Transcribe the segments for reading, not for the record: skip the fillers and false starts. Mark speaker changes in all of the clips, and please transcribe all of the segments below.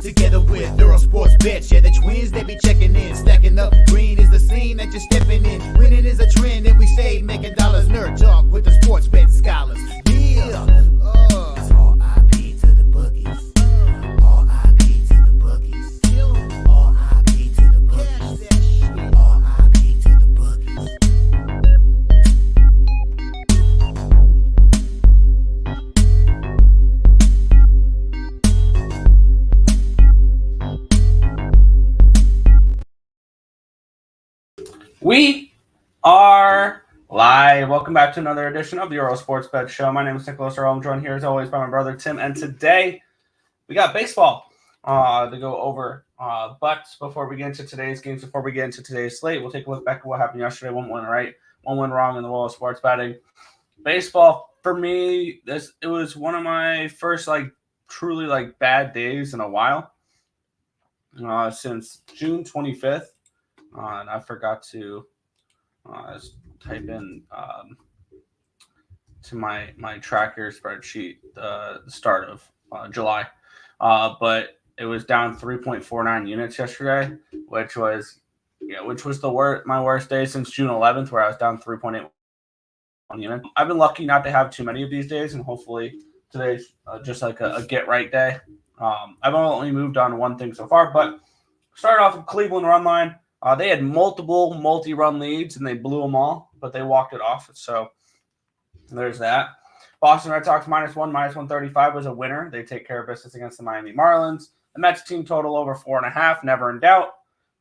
Speaker 1: together with Earle Sports Bets. Yeah, the twins, they be checking in, stacking up. Green is the scene that you're stepping in. Winning is a trend, and we save, making dollars. Nerd talk with the sports bet scholars. Yeah. It's R.I.P. to the bookies. R.I.P. to the bookies. R.I.P. to the bookies. R.I.P. to the bookies.
Speaker 2: We are live. Welcome back to another edition of the Earle Sports Bet Show. My name is Nicholas Earle. I'm joined here as always by my brother Tim. And today we got baseball to go over. But before we get into today's games, before we get into today's slate, we'll take a look back at what happened yesterday. One win right, one win wrong in the world of sports betting. Baseball for me, it was one of my first truly bad days in a while since June 25th. And I forgot to type in to my tracker spreadsheet the start of July. But it was down 3.49 units yesterday, which was my worst day since June 11th, where I was down 3.81 units. I've been lucky not to have too many of these days, and hopefully today's just like a get right day. I've only moved on one thing so far, but started off with Cleveland run line. They had multiple multi-run leads, and they blew them all, but they walked it off. So there's that. Boston Red Sox -1, -135 was a winner. They take care of business against the Miami Marlins. The Mets team total over 4.5, never in doubt.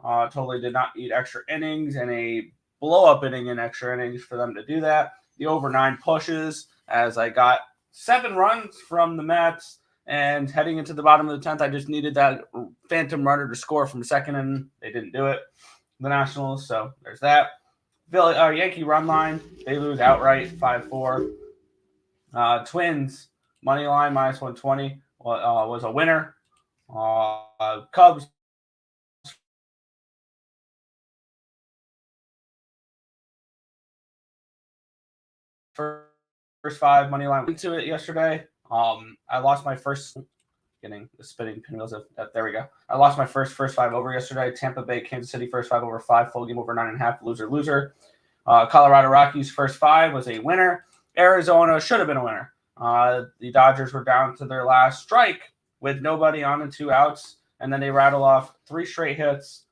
Speaker 2: Totally did not need extra innings and a blow-up inning in extra innings for them to do that. The over 9 pushes, as I got 7 runs from the Mets. And heading into the bottom of the 10th, I just needed that phantom runner to score from second, and they didn't do it. The Nationals, so there's that. Yankee run line, they lose outright 5-4. Twins money line -120 was a winner. Cubs first 5 money line into it yesterday. I lost my first. Getting the spinning pinwheels. There we go. I lost my first 5 over yesterday. Tampa Bay, Kansas City, first 5 over 5, full game over 9.5, loser. Colorado Rockies, first 5 was a winner. Arizona should have been a winner. The Dodgers were down to their last strike with nobody on and 2 outs, and then they rattle off 3 straight hits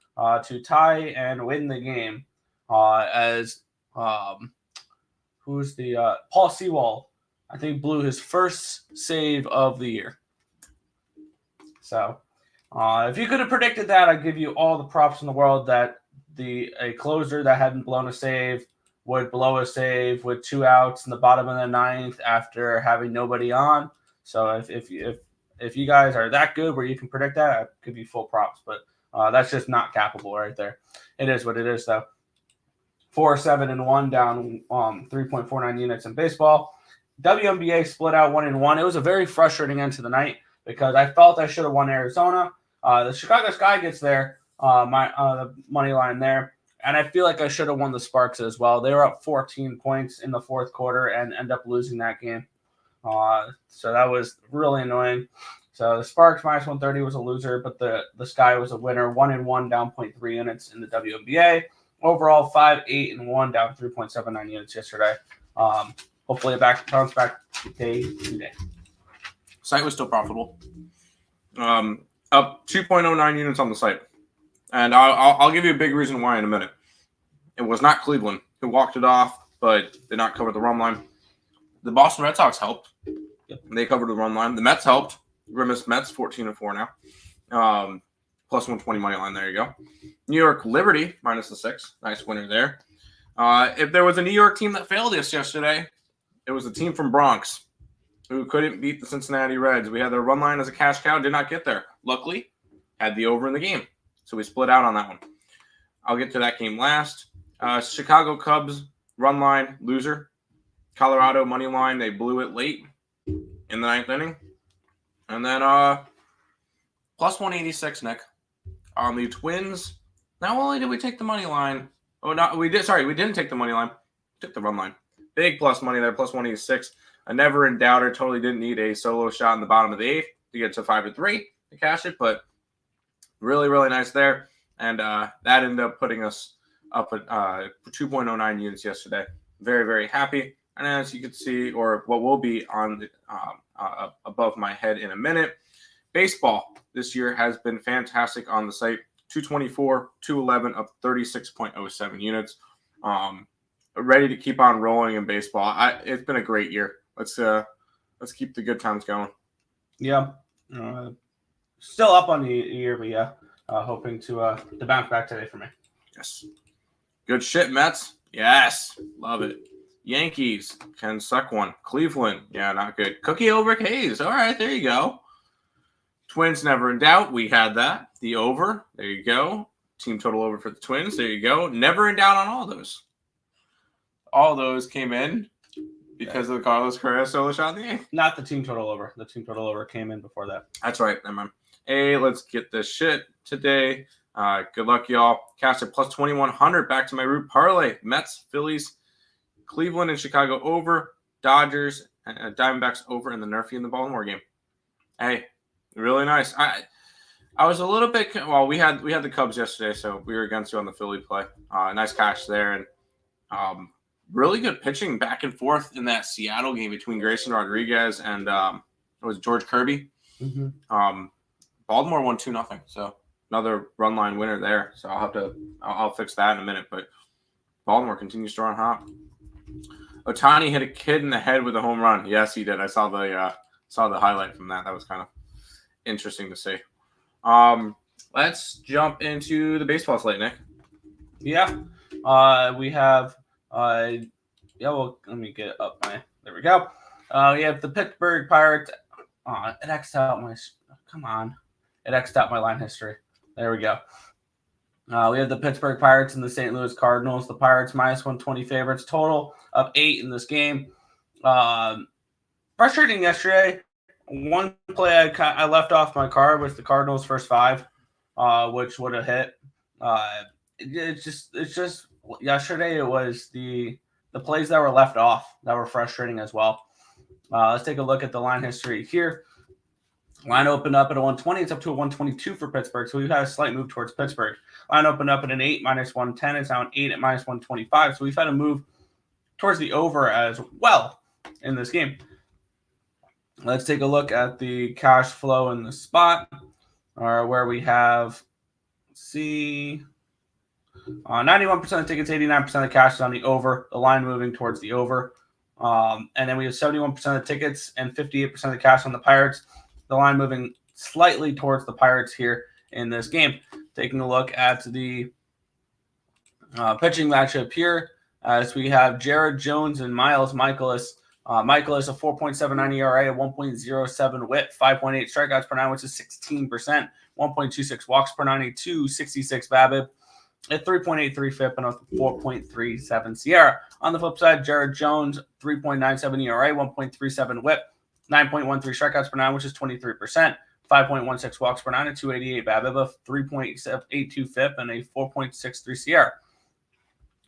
Speaker 2: to tie and win the game. Paul Sewell, I think, blew his first save of the year. So, if you could have predicted that, I'd give you all the props in the world that a closer that hadn't blown a save would blow a save with 2 outs in the bottom of the 9th after having nobody on. So, if you guys are that good where you can predict that, I'd give you full props. But that's just not capable right there. It is what it is, though. 4-7-1 down 3.49 units in baseball. WNBA split out 1-1. It was a very frustrating end to the night, because I felt I should have won Arizona. The Chicago Sky gets there, the money line there, and I feel like I should have won the Sparks as well. They were up 14 points in the fourth quarter and end up losing that game. So that was really annoying. So the Sparks -130 was a loser, but the Sky was a winner. 1-1 down 0.3 units in the WNBA. Overall, 5-8-1 down 3.79 units yesterday. Hopefully a bounce back day today.
Speaker 3: Site was still profitable. Up 2.09 units on the site. And I'll give you a big reason why in a minute. It was not Cleveland who walked it off, but did not cover the run line. The Boston Red Sox helped. Yep. They covered the run line. The Mets helped. Grimace Mets, 14-4 now. Plus 120 money line. There you go. New York Liberty, -6. Nice winner there. If there was a New York team that failed us yesterday, it was the team from Bronx, who couldn't beat the Cincinnati Reds. We had their run line as a cash cow, did not get there. Luckily, had the over in the game. So we split out on that one. I'll get to that game last. Chicago Cubs, run line, loser. Colorado, money line, they blew it late in the 9th inning. And then plus 186, Nick. On the Twins, not only did we take the money line. We didn't take the money line. We took the run line. Big plus money there, plus 186. A never in doubter. Totally didn't need a solo shot in the bottom of the 8th to get to 5-3 to cash it, but Really, really nice there. And that ended up putting us up at 2.09 units yesterday. Very, very happy. And as you can see, or what will be on the, above my head in a minute, baseball this year has been fantastic on the site. 224, 211, up 36.07 units. Ready to keep on rolling in baseball. It's been a great year. Let's keep the good times going.
Speaker 2: Yeah. Still up on the year, but yeah, hoping to bounce back today for me.
Speaker 3: Yes. Good shit, Mets. Yes. Love it. Yankees can suck one. Cleveland. Yeah, not good. Cookie over Hayes. All right, there you go. Twins never in doubt. We had that. The over. There you go. Team total over for the Twins. There you go. Never in doubt on all those. All those came in because of the Carlos Correa solo shot in the eighth.
Speaker 2: Not the team total over. The team total over came in before that.
Speaker 3: That's right. Never mind. Hey, let's get this shit today. Good luck, y'all. Cash at plus 2,100. Back to my root parlay. Mets, Phillies, Cleveland, and Chicago over. Dodgers, and Diamondbacks over, in the Nerfy in the Baltimore game. Hey, really nice. I was a little bit. Well, we had the Cubs yesterday, so we were against you on the Philly play. Nice cash there, and really good pitching back and forth in that Seattle game between Grayson Rodriguez and it was George Kirby.
Speaker 2: Mm-hmm.
Speaker 3: Baltimore won 2-0, so another run line winner there. So I'll fix that in a minute. But Baltimore continues to run hot. Ohtani hit a kid in the head with a home run. Yes, he did. I saw the highlight from that. That was kind of interesting to see. Let's jump into the baseball slate, Nick.
Speaker 2: Yeah, we have. Well, let me get up my. There we go. We have the Pittsburgh Pirates. It X'd out my. Come on. It X'd out my line history. There we go. We have the Pittsburgh Pirates and the St. Louis Cardinals. The Pirates minus 120 favorites. Total of 8 in this game. Frustrating yesterday. One play I left off my card was the Cardinals' first 5, which would have hit. It's just yesterday it was the plays that were left off that were frustrating as well. Let's take a look at the line history here. Line opened up at a 120. It's up to a 122 for Pittsburgh. So we've had a slight move towards Pittsburgh. Line opened up at an 8, minus 110. It's now an 8 at minus 125. So we've had a move towards the over as well in this game. Let's take a look at the cash flow in the spot, where we have, 91% of tickets, 89% of cash is on the over. The line moving towards the over. And then we have 71% of tickets and 58% of the cash on the Pirates. The line moving slightly towards the Pirates here in this game. Taking a look at the pitching matchup here, as we have Jared Jones and Miles Michaelis. Michaelis, a 4.79 ERA, a 1.07 WHIP, 5.8 strikeouts per 9, which is 16%, 1.26 walks per 9, a 2.66 BABIP, a 3.83 FIP, and a 4.37 Sierra. On the flip side, Jared Jones, 3.97 ERA, 1.37 WHIP, 9.13 strikeouts per 9, which is 23%, 5.16 walks per 9, a 2.88 BABIP, a 3.82 FIP, and a 4.63 Sierra.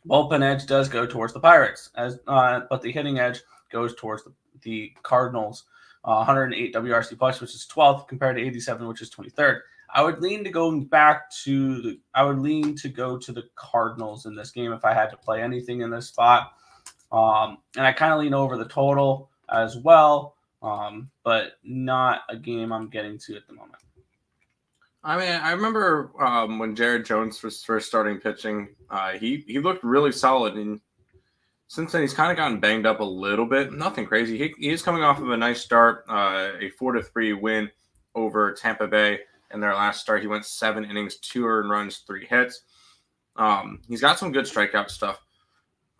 Speaker 2: Bullpen edge does go towards the Pirates, but the hitting edge goes towards the Cardinals. 108 WRC plus, which is 12th, compared to 87, which is 23rd. I would lean to go to the Cardinals in this game if I had to play anything in this spot. And I kind of lean over the total as well, but not a game I'm getting to at the moment.
Speaker 3: I mean, I remember when Jared Jones was first starting pitching, he looked really solid, and since then he's kind of gotten banged up a little bit. Nothing crazy. He is coming off of a nice start, a 4-3 win over Tampa Bay in their last start. He went 7 innings, 2 earned runs, 3 hits. He's got some good strikeout stuff,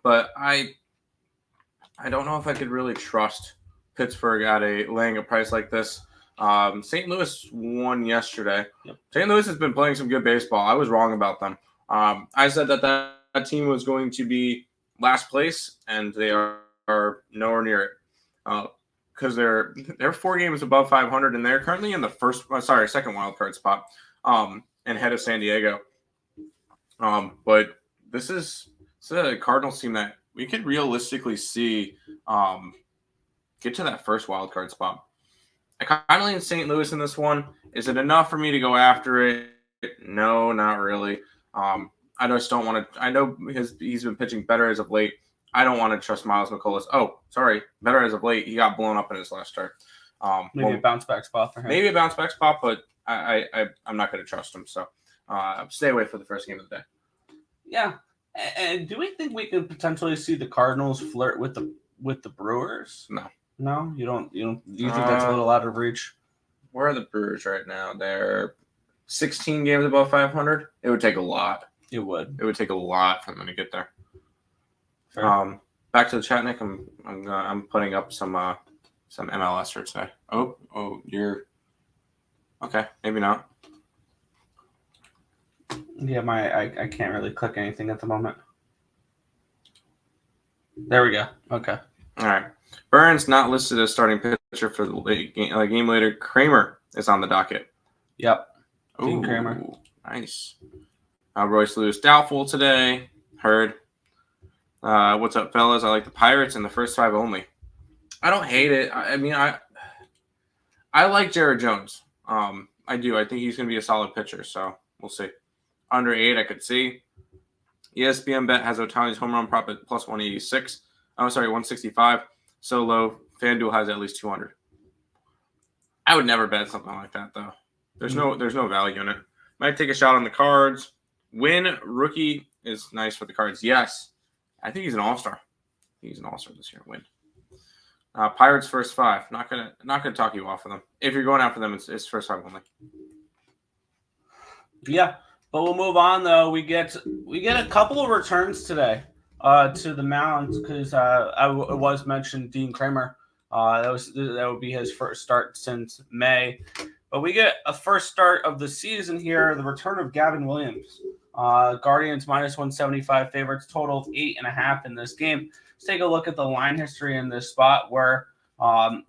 Speaker 3: but I don't know if I could really trust Pittsburgh at laying a price like this. St. Louis won yesterday.
Speaker 2: Yep.
Speaker 3: St. Louis has been playing some good baseball. I was wrong about them. I said that team was going to be last place, and they are nowhere near it because they're 4 games above 500, and they're currently in the second wild card spot, and ahead of San Diego. But this is a Cardinals team that we could realistically see get to that first wild card spot. I kind of lean St. Louis in this one. Is it enough for me to go after it? No, not really. I just don't want to. I know he's been pitching better as of late. I don't want to trust Miles McCollum. Oh, sorry, better as of late. He got blown up in his last start.
Speaker 2: Maybe a bounce back spot for him.
Speaker 3: Maybe a bounce back spot, but I'm not going to trust him. So stay away for the first game of the day.
Speaker 2: Yeah, and do we think we could potentially see the Cardinals flirt with the Brewers? No, you don't. Do you think that's a little out of reach?
Speaker 3: Where are the Brewers right now? They're 16 games above 500. It would take a lot. It would take a lot for them to get there. Fair. Back to the chat, Nick. I'm putting up some MLS for today. Oh, you're okay. Maybe not.
Speaker 2: Yeah, I can't really click anything at the moment. There we go. Okay.
Speaker 3: All right. Burns not listed as starting pitcher for the game later. Kramer is on the docket.
Speaker 2: Yep. Dean Kramer.
Speaker 3: Nice. Royce Lewis doubtful today. Heard. What's up, fellas? I like the Pirates in the first 5 only. I don't hate it. I mean, I like Jared Jones. I do. I think he's going to be a solid pitcher, so we'll see. Under 8, I could see. ESPN bet has Ohtani's home run prop at plus 186. Oh, sorry, 165. So low. FanDuel has at least 200. I would never bet something like that, though. There's no value in it. Might take a shot on the Cards. Win rookie is nice for the Cards. Yes. I think he's an all-star. He's an all-star this year. Win. Pirates first 5. Not gonna talk you off of them. If you're going after them, it's first 5 only.
Speaker 2: Yeah, but we'll move on though. We get a couple of returns today to the mound because I was mentioned Dean Kramer. That would be his first start since May. But we get a first start of the season here. The return of Gavin Williams. Guardians minus 175 favorites, total of 8.5 in this game. Let's take a look at the line history in this spot where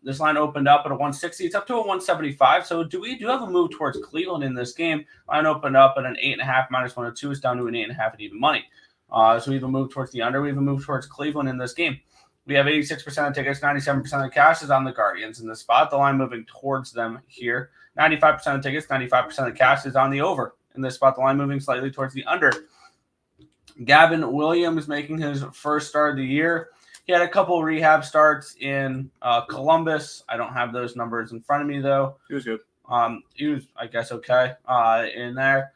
Speaker 2: this line opened up at a 160. It's up to a 175. So we do have a move towards Cleveland in this game. Line opened up at an 8.5 minus 102. It's down to an 8.5 at even money. So we have a move towards the under. We have a move towards Cleveland in this game. We have 86% of tickets, 97% of the cash is on the Guardians in this spot. The line moving towards them here. 95% of tickets, 95% of the cash is on the over in this spot. The line moving slightly towards the under. Gavin Williams making his first start of the year. He had a couple rehab starts in Columbus. I don't have those numbers in front of me, though.
Speaker 3: He was good.
Speaker 2: He was, I guess, okay in there.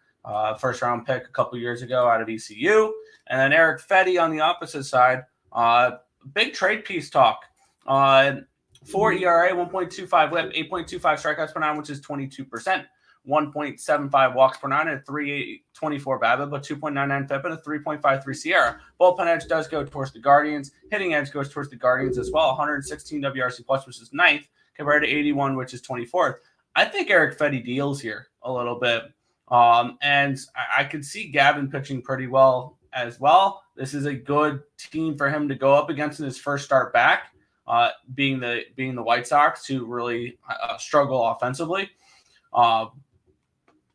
Speaker 2: First round pick a couple years ago out of ECU. And then Eric Fetty on the opposite side. Big trade piece talk. 4 ERA, 1.25 whip, 8.25 strikeouts per 9, which is 22%. 1.75 walks per 9 and 3.24 BABIP, but 2.99 FIP and a 3.53 Sierra. Bullpen edge does go towards the Guardians. Hitting edge goes towards the Guardians as well. 116 WRC plus, which is 9th, compared to 81, which is 24th. I think Eric Fetty deals here a little bit. And I could see Gavin pitching pretty well as well. This is a good team for him to go up against in his first start back, being the White Sox, who really struggle offensively.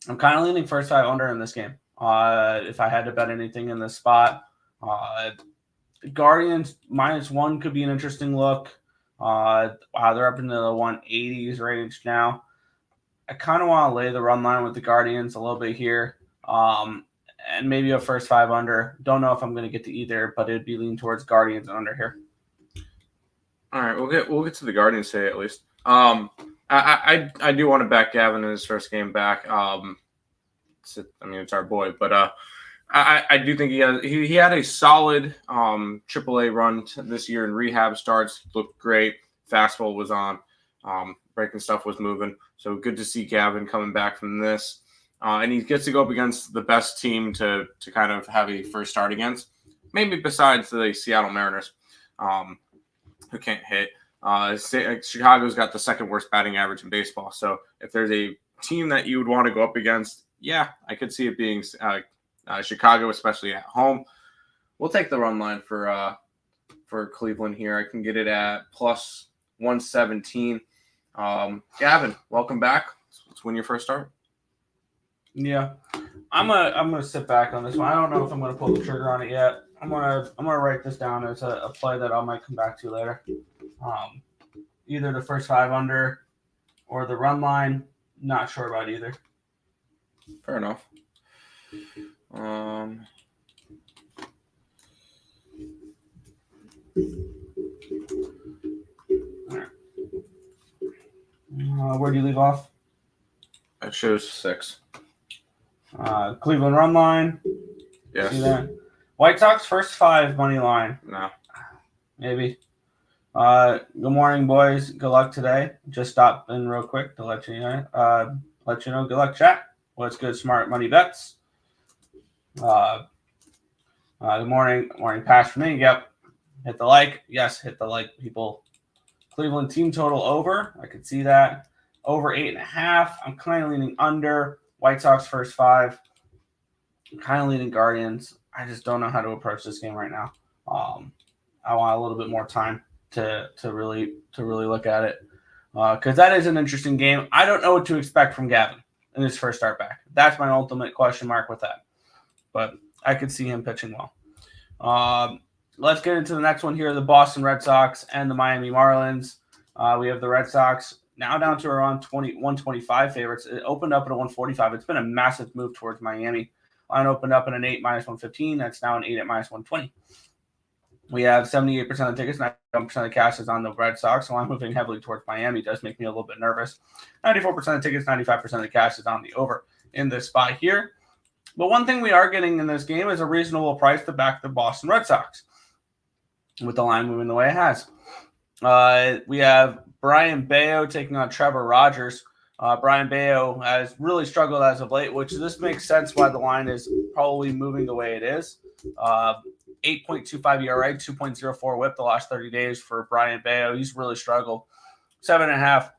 Speaker 2: I'm kind of leaning first 5 under in this game. If I had to bet anything in this spot, Guardians -1 could be an interesting look. Wow, they're up into the 180s range now. I kind of want to lay the run line with the Guardians a little bit here, and maybe a first 5 under. Don't know if I'm going to get to either, but it'd be leaning towards Guardians and under here.
Speaker 3: All right, we'll get to the Guardians today at least. I do want to back Gavin in his first game back. It's our boy, but I do think he had a solid AAA run this year in rehab starts. Looked great. Fastball was on. Breaking stuff was moving. So good to see Gavin coming back from this. And he gets to go up against the best team to kind of have a first start against. Maybe besides the Seattle Mariners, who can't hit. Chicago's got the second worst batting average in baseball. So if there's a team that you would want to go up against, yeah, I could see it being Chicago, especially at home. We'll take the run line for Cleveland here. I can get it at plus 117. Gavin, welcome back. Let's win your first start.
Speaker 2: Yeah, I'm gonna sit back on this one. I don't know if I'm gonna pull the trigger on it yet. I'm gonna write this down as a play that I might come back to later. Either the first 5 under or the run line. Not sure about either.
Speaker 3: Fair enough.
Speaker 2: Where do you leave off?
Speaker 3: It shows 6.
Speaker 2: Cleveland run line.
Speaker 3: Yes.
Speaker 2: See that? White Sox first 5 money line.
Speaker 3: No.
Speaker 2: Maybe. Good morning, boys. Good luck today. Just stopped in real quick to let you know. Good luck, chat. What's good? Smart money bets. Good morning. Morning pass for me. Yep. Hit the like. Yes, hit the like, people. Cleveland team total over. I could see that. Over 8.5. I'm kind of leaning under. White Sox first 5. I'm kind of leaning Guardians. I just don't know how to approach this game right now. I want a little bit more time to really look at it, because that is an interesting game. I don't know what to expect from Gavin in his first start back. That's my ultimate question mark with that. But I could see him pitching well. Let's get into the next one here: the Boston Red Sox and the Miami Marlins. We have the Red Sox now down to around 125 favorites. It opened up at a 145. It's been a massive move towards Miami. Line opened up at an 8 minus 115. That's now an 8 at minus 120. We have 78% of the tickets, 91% of the cash is on the Red Sox. So I'm moving heavily towards Miami. It does make me a little bit nervous. 94% of the tickets, 95% of the cash is on the over in this spot here. But one thing we are getting in this game is a reasonable price to back the Boston Red Sox, with the line moving the way it has. We have Brian Bayo taking on Trevor Rogers. Brian Bayo has really struggled as of late, which this makes sense why the line is probably moving the way it is. 8.25 ERA, 2.04 whip the last 30 days for Brian Bayo. He's really struggled. 7.5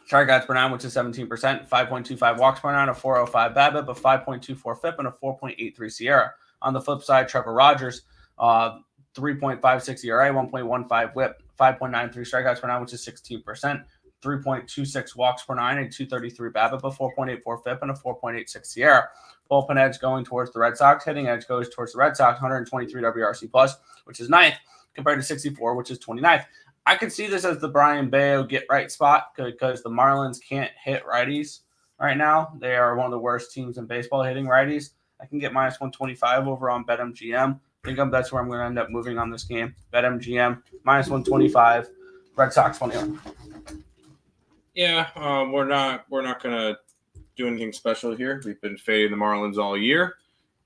Speaker 2: strikeouts per 9, which is 17%. 5.25 walks per 9, a 4.05 BABIP, a 5.24 FIP, and a 4.83 SIERA. On the flip side, Trevor Rogers, 3.56 ERA, 1.15 whip, 5.93 strikeouts per 9, which is 16%. 3.26 walks per 9, a 233 BABIP, a 4.84 FIP, and a 4.86 SIERA. Bullpen edge going towards the Red Sox. Hitting edge goes towards the Red Sox, 123 WRC plus, which is 9th, compared to 64, which is 29th. I could see this as the Brian Bayo get right spot because the Marlins can't hit righties right now. They are one of the worst teams in baseball hitting righties. I can get minus 125 over on BetMGM. I think that's where I'm going to end up moving on this game. BetMGM, minus 125, Red Sox 21.
Speaker 3: Yeah, we're not going to do anything special here. We've been fading the Marlins all year.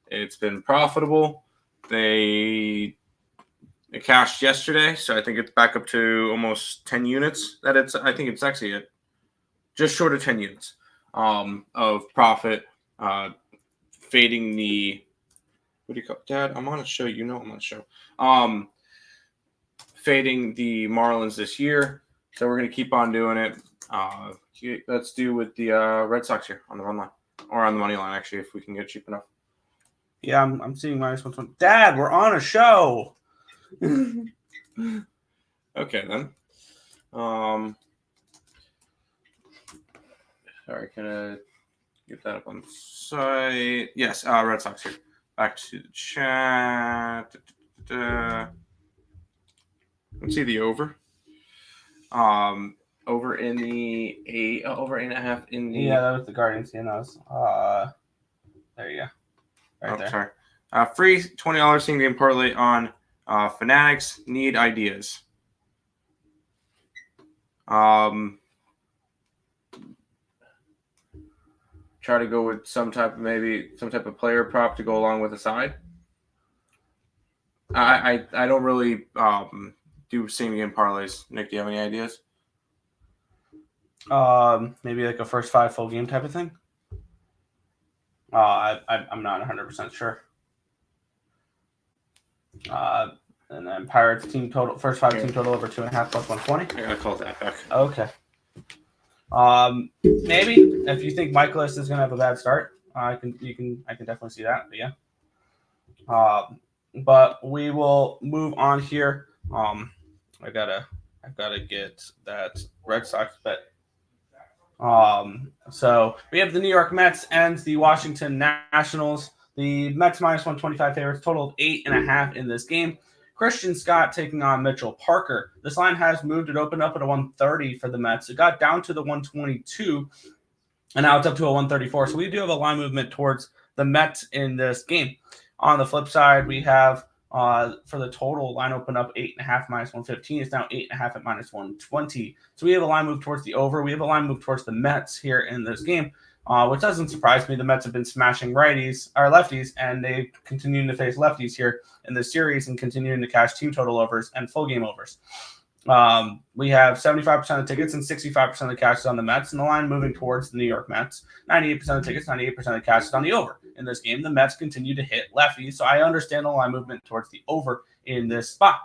Speaker 3: It's been profitable. They cashed yesterday, so I think it's back up to almost 10 units. I think it's actually just short of 10 units of profit. Fading the what do you call it? Dad? I'm on a show. You know I'm on a show. Fading the Marlins this year, so we're gonna keep on doing it. Let's do with the Red Sox here on the run line or on the money line, actually, if we can get cheap enough.
Speaker 2: Yeah, I'm seeing minus 120. Dad, we're on a show.
Speaker 3: Okay, then. Sorry, can I get that up on the site? Yes, Red Sox here. Back to the chat. Let's see the over. Over in the over 8.5 in the.
Speaker 2: Yeah, that was the Guardians. Yeah, no, there you go. Right there.
Speaker 3: Sorry. Free $20 same game parlay on Fanatics. Need ideas. Try to go with some type of player prop to go along with the side. I don't really do same game parlays. Nick, do you have any ideas?
Speaker 2: Maybe like a first 5 full game type of thing. I'm not 100% sure. And then Pirates team total, first 5 team total over 2.5 plus 120.
Speaker 3: I gotta call that back.
Speaker 2: Okay. Maybe if you think Michaelis is gonna have a bad start, I can definitely see that. But yeah. But we will move on here. I've gotta get that Red Sox bet. So we have the New York Mets and the Washington Nationals. The Mets minus 125 favorites, total of 8.5 in this game. Christian Scott taking on Mitchell Parker. This line has moved. It opened up at a 130 for the Mets. It got down to the 122, and now it's up to a 134. So we do have a line movement towards the Mets in this game. On the flip side, we have for the total, line open up 8.5 minus 115. It's now 8.5 at minus 120. So we have a line move towards the over. We have a line move towards the Mets here in this game, which doesn't surprise me. The Mets have been smashing lefties, and they continuing to face lefties here in this series and continuing to cash team total overs and full game overs. We have 75% of the tickets and 65% of the cash is on the Mets, and the line moving towards the New York Mets. 98% of the tickets, 98% of the cash is on the over. In this game, the Mets continue to hit lefties, so I understand the line movement towards the over in this spot.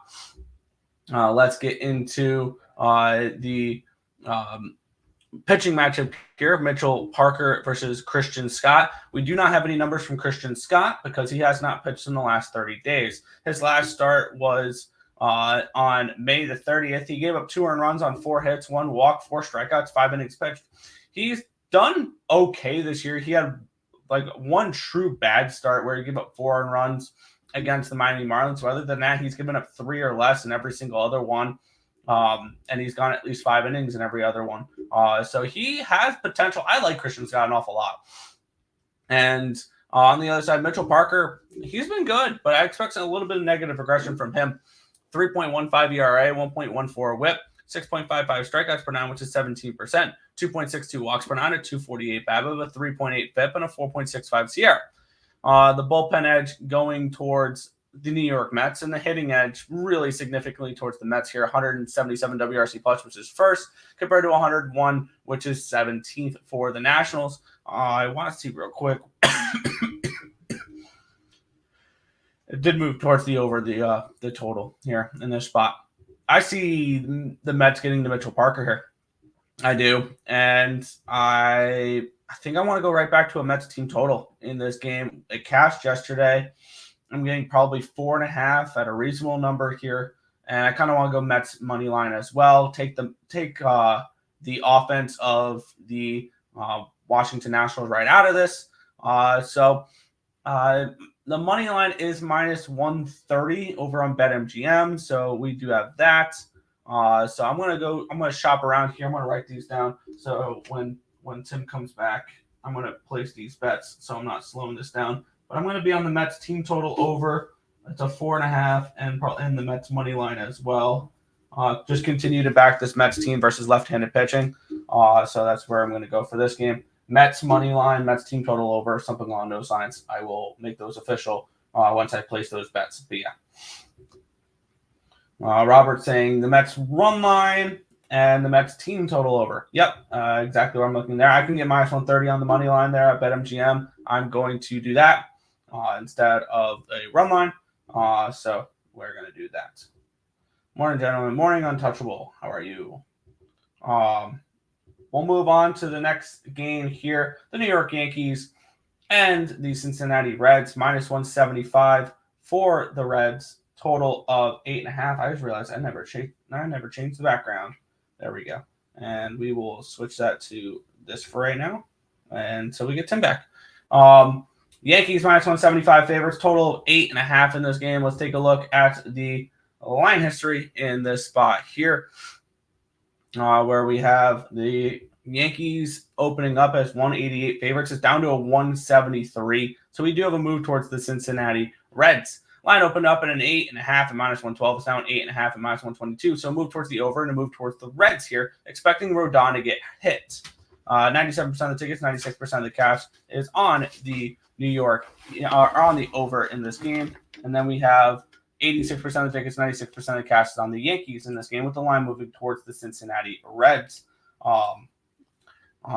Speaker 2: Let's get into the pitching matchup here. Mitchell Parker versus Christian Scott. We do not have any numbers from Christian Scott because he has not pitched in the last 30 days. His last start was on May the 30th. He gave up 2 earned runs on 4 hits, 1 walk, 4 strikeouts, 5 innings pitched. He's done okay this year. He had like 1 true bad start where he gave up 4 earned runs against the Miami Marlins. So other than that, he's given up 3 or less in every single other one. And he's gone at least 5 innings in every other one. So he has potential. I like Christian Scott an awful lot. And on the other side, Mitchell Parker, he's been good, but I expect a little bit of negative regression from him. 3.15 ERA, 1.14 whip, 6.55 strikeouts per 9, which is 17%, 2.62 walks per 9, a 248 BABIP, a 3.8 FIP, and a 4.65 SIERA. The bullpen edge going towards the New York Mets, and the hitting edge really significantly towards the Mets here. 177 WRC plus, which is first, compared to 101, which is 17th for the Nationals. I want to see real quick. It did move towards the over the total here in this spot. I see the Mets getting to Mitchell Parker here. I do. And I think I want to go right back to a Mets team total in this game. It cashed yesterday. I'm getting probably 4.5 at a reasonable number here. And I kind of want to go Mets money line as well. Take the offense of the Washington Nationals right out of this. The money line is minus 130 over on BetMGM, so we do have that. So I'm gonna shop around here. I'm gonna write these down. So when Tim comes back, I'm gonna place these bets. So I'm not slowing this down. But I'm gonna be on the Mets team total over. It's a 4.5, and the Mets money line as well. Just continue to back this Mets team versus left-handed pitching. So that's where I'm gonna go for this game. Mets money line, Mets team total over, something along those lines. I will make those official once I place those bets. But yeah. Robert saying the Mets run line and the Mets team total over. Yep, exactly where I'm looking there. I can get minus 130 on the money line there at BetMGM. I'm going to do that instead of a run line. So we're going to do that. Morning, gentlemen. Morning, Untouchable. How are you? We'll move on to the next game here. The New York Yankees and the Cincinnati Reds, minus 175 for the Reds, total of 8.5. I just realized I never changed the background. There we go. And we will switch that to this for right now. And so we get Tim back. Yankees minus 175 favorites, total of 8.5 in this game. Let's take a look at the line history in this spot here. Where we have the Yankees opening up as 188 favorites. It's down to a 173. So we do have a move towards the Cincinnati Reds. Line opened up at an 8.5 at minus 112. It's now an 8.5 at minus 122. So a move towards the over and a move towards the Reds here, expecting Rodon to get hit. 97% of the tickets, 96% of the cash is on the New York, are on the over in this game. And then we have 86% of the tickets, 96% of the cash is on the Yankees in this game, with the line moving towards the Cincinnati Reds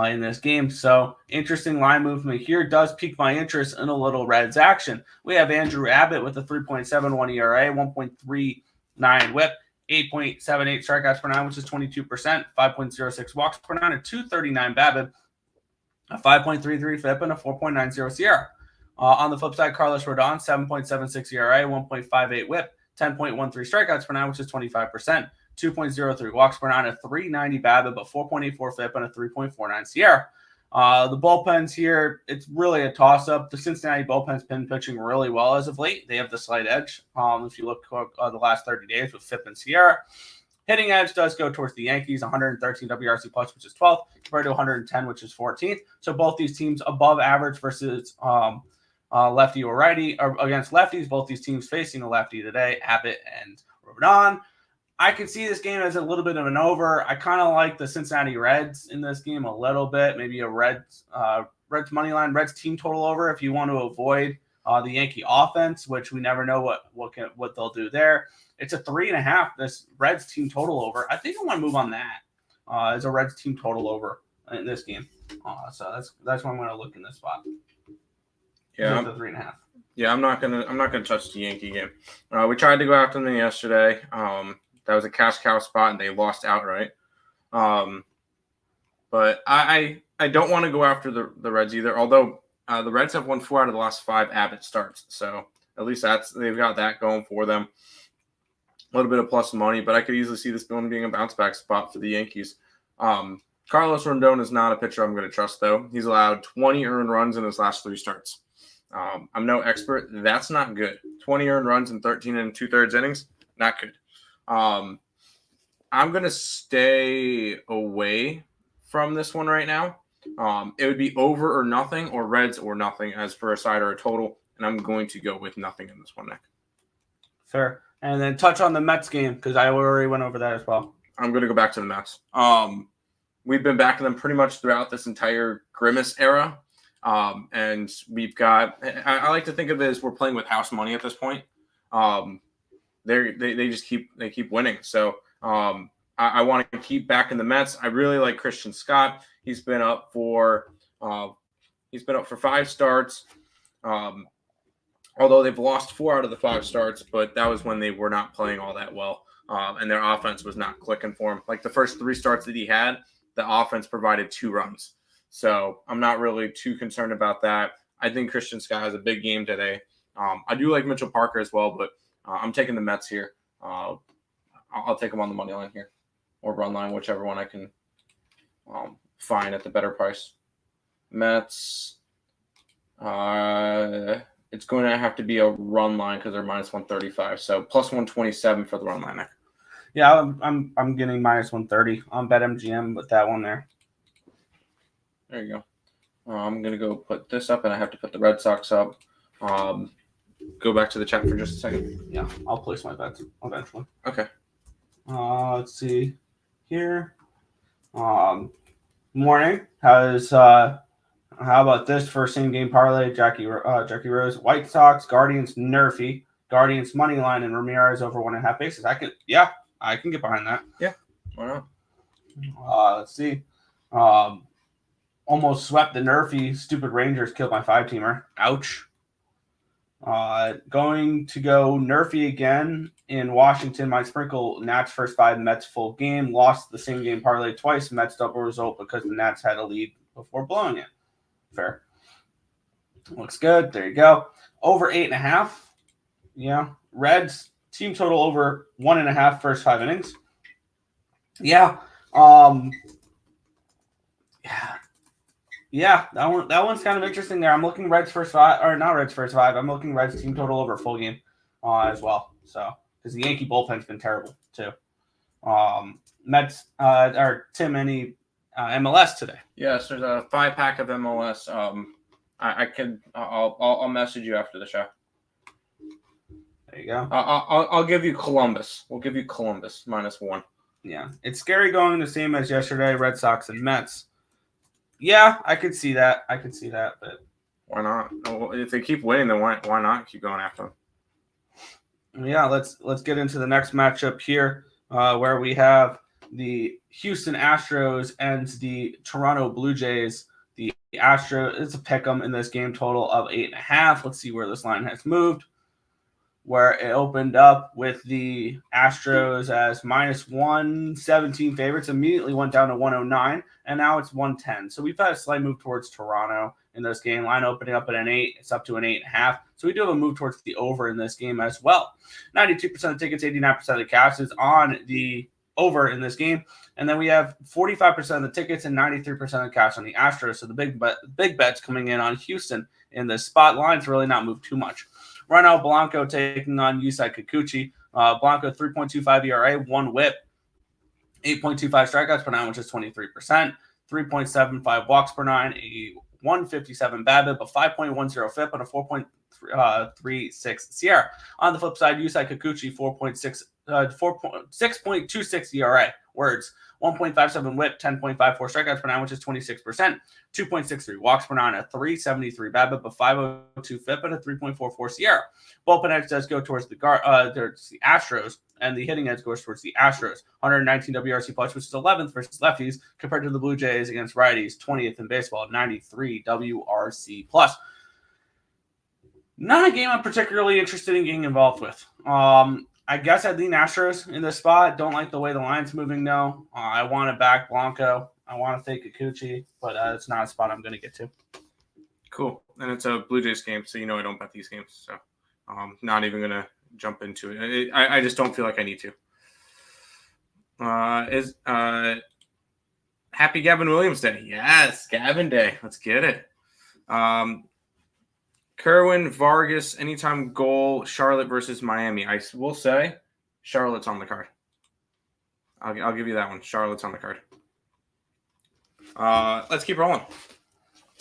Speaker 2: in this game. So interesting line movement here. Does pique my interest in a little Reds action. We have Andrew Abbott with a 3.71 ERA, 1.39 whip, 8.78 strikeouts per 9, which is 22%, 5.06 walks per 9, a 239 BABIP, a 5.33 FIP, and a 4.90 SIERA. On the flip side, Carlos Rodon, 7.76 ERA, 1.58 whip, 10.13 strikeouts per 9, which is 25%, 2.03 walks per 9, a 390 BABIP, a 4.84 FIP, and a 3.49 SIERA. The bullpens here, it's really a toss-up. The Cincinnati bullpen's been pitching really well as of late. They have the slight edge if you look the last 30 days with FIP and SIERA. Hitting edge does go towards the Yankees, 113 WRC plus, which is 12th, compared to 110, which is 14th. So both these teams above average versus lefty or righty, or against lefties. Both these teams facing a lefty today, Cappit and Rodon. I can see this game as a little bit of an over. I kind of like the Cincinnati Reds in this game a little bit. Maybe a Reds money line, Reds team total over if you want to avoid the Yankee offense, which we never know what they'll do there. It's a 3.5. This Reds team total over. I think I want to move on that as a Reds team total over in this game. So that's why I'm going to look in this spot.
Speaker 3: Yeah,
Speaker 2: the 3.5.
Speaker 3: Yeah, I'm not gonna touch the Yankee game. We tried to go after them yesterday. That was a cash cow spot, and they lost outright. But I don't want to go after the Reds either. Although the Reds have won 4 out of the last 5 Abbott starts, so at least they've got that going for them. A little bit of plus money, but I could easily see this one being a bounce back spot for the Yankees. Carlos Rondon is not a pitcher I'm going to trust, though. He's allowed 20 earned runs in his last 3 starts. I'm no expert. That's not good. 20 earned runs in 13 2/3 innings, not good. I'm going to stay away from this one right now. It would be over or nothing, or Reds or nothing as for a side or a total, and I'm going to go with nothing in this one, Nick.
Speaker 2: Fair. And then touch on the Mets game because I already went over that as well.
Speaker 3: I'm going to go back to the Mets. We've been backing them pretty much throughout this entire Grimace era. And we've got – I like to think of it as we're playing with house money at this point. They just keep winning. So I want to keep backing the Mets. I really like Christian Scott. He's been up for 5 starts. Although they've lost 4 out of the 5 starts, but that was when they were not playing all that well, and their offense was not clicking for him. Like the first 3 starts that he had, the offense provided 2 runs. So I'm not really too concerned about that. I think Christian Scott has a big game today. I do like Mitchell Parker as well, but I'm taking the Mets here. I'll take them on the money line here or run line, whichever one I can find at the better price. Mets. It's going to have to be a run line because they're minus 135. So plus 127 for the run line.
Speaker 2: Yeah, I'm getting minus 130 on BetMGM with that one there.
Speaker 3: There you go. I'm going to go put this up, and I have to put the Red Sox up. Go back to the chat for just a second.
Speaker 2: Yeah, I'll place my bets eventually.
Speaker 3: Okay.
Speaker 2: Let's see here. Morning. How about this for same game parlay? Jackie Rose, White Sox, Guardians, Nerfy, Guardians money line, and Ramirez over 1.5 bases. I can get behind that.
Speaker 3: Yeah, why not?
Speaker 2: Let's see. Almost swept the Nerfy. Stupid Rangers killed my 5-teamer. Ouch. Going to go Nerfy again in Washington. Might sprinkle Nats first 5 Mets full game. Lost the same game parlay twice. Mets double result because the Nats had a lead before blowing it. Fair. Looks good. There you go. Over 8.5. Yeah. Reds team total over 1.5 first 5 innings. Yeah. Yeah. That one's kind of interesting there. I'm looking Reds first 5, or not Reds first 5. I'm looking Reds team total over full game as well. So because the Yankee bullpen's been terrible too. Mets or Tim, any MLS today?
Speaker 3: Yes, there's a 5-pack of MLS. I'll message you after the show.
Speaker 2: There you go.
Speaker 3: I'll give you Columbus. We'll give you Columbus -1.
Speaker 2: Yeah, it's scary going the same as yesterday. Red Sox and Mets. Yeah, I could see that. But
Speaker 3: why not? If they keep winning, then why not keep going after them?
Speaker 2: Yeah, let's get into the next matchup here, where we have the Houston Astros and the Toronto Blue Jays. The Astros, it's a pick'em in this game, total of 8.5. Let's see where this line has moved. Where it opened up with the Astros as -117 favorites, immediately went down to 109, and now it's 110. So we've had a slight move towards Toronto in this game. Line opening up at an 8, it's up to an 8.5. So we do have a move towards the over in this game as well. 92% of tickets, 89% of the cash is on the over in this game. And then we have 45% of the tickets and 93% of the cash on the Astros. So the big bets coming in on Houston in the spot lines really not moved too much. Ronald Blanco taking on Yusei Kikuchi. Blanco 3.25 ERA, 1 whip, 8.25 strikeouts per 9, which is 23%, 3.75 walks per 9, a 157 BABIP, a 5.10 FIP, and a 4.36 Sierra. On the flip side, Yusei Kikuchi 6.26 ERA. Words. 1.57 whip, 10.54 strikeouts per nine, which is 26%. 2.63 walks per nine, a 373 BABIP, a 502 FIP, and a 3.44 Sierra. Bullpen edge does go towards the Astros, and the hitting edge goes towards the Astros. 119 WRC plus, which is 11th versus lefties, compared to the Blue Jays against righties, 20th in baseball, 93 WRC plus. Not a game I'm particularly interested in getting involved with. I guess I'd lean Astros in this spot. Don't like the way the line's moving, though. I want to back Blanco. I want to fake Kikuchi, but it's not a spot I'm going to get to.
Speaker 3: Cool. And it's a Blue Jays game, so you know I don't bet these games. So I'm not even going to jump into it. I just don't feel like I need to. Happy Gavin Williams Day. Yes, Gavin Day. Let's get it. Kerwin Vargas, anytime goal, Charlotte versus Miami. I will say Charlotte's on the card. I'll give you that one. Charlotte's on the card. Let's keep rolling.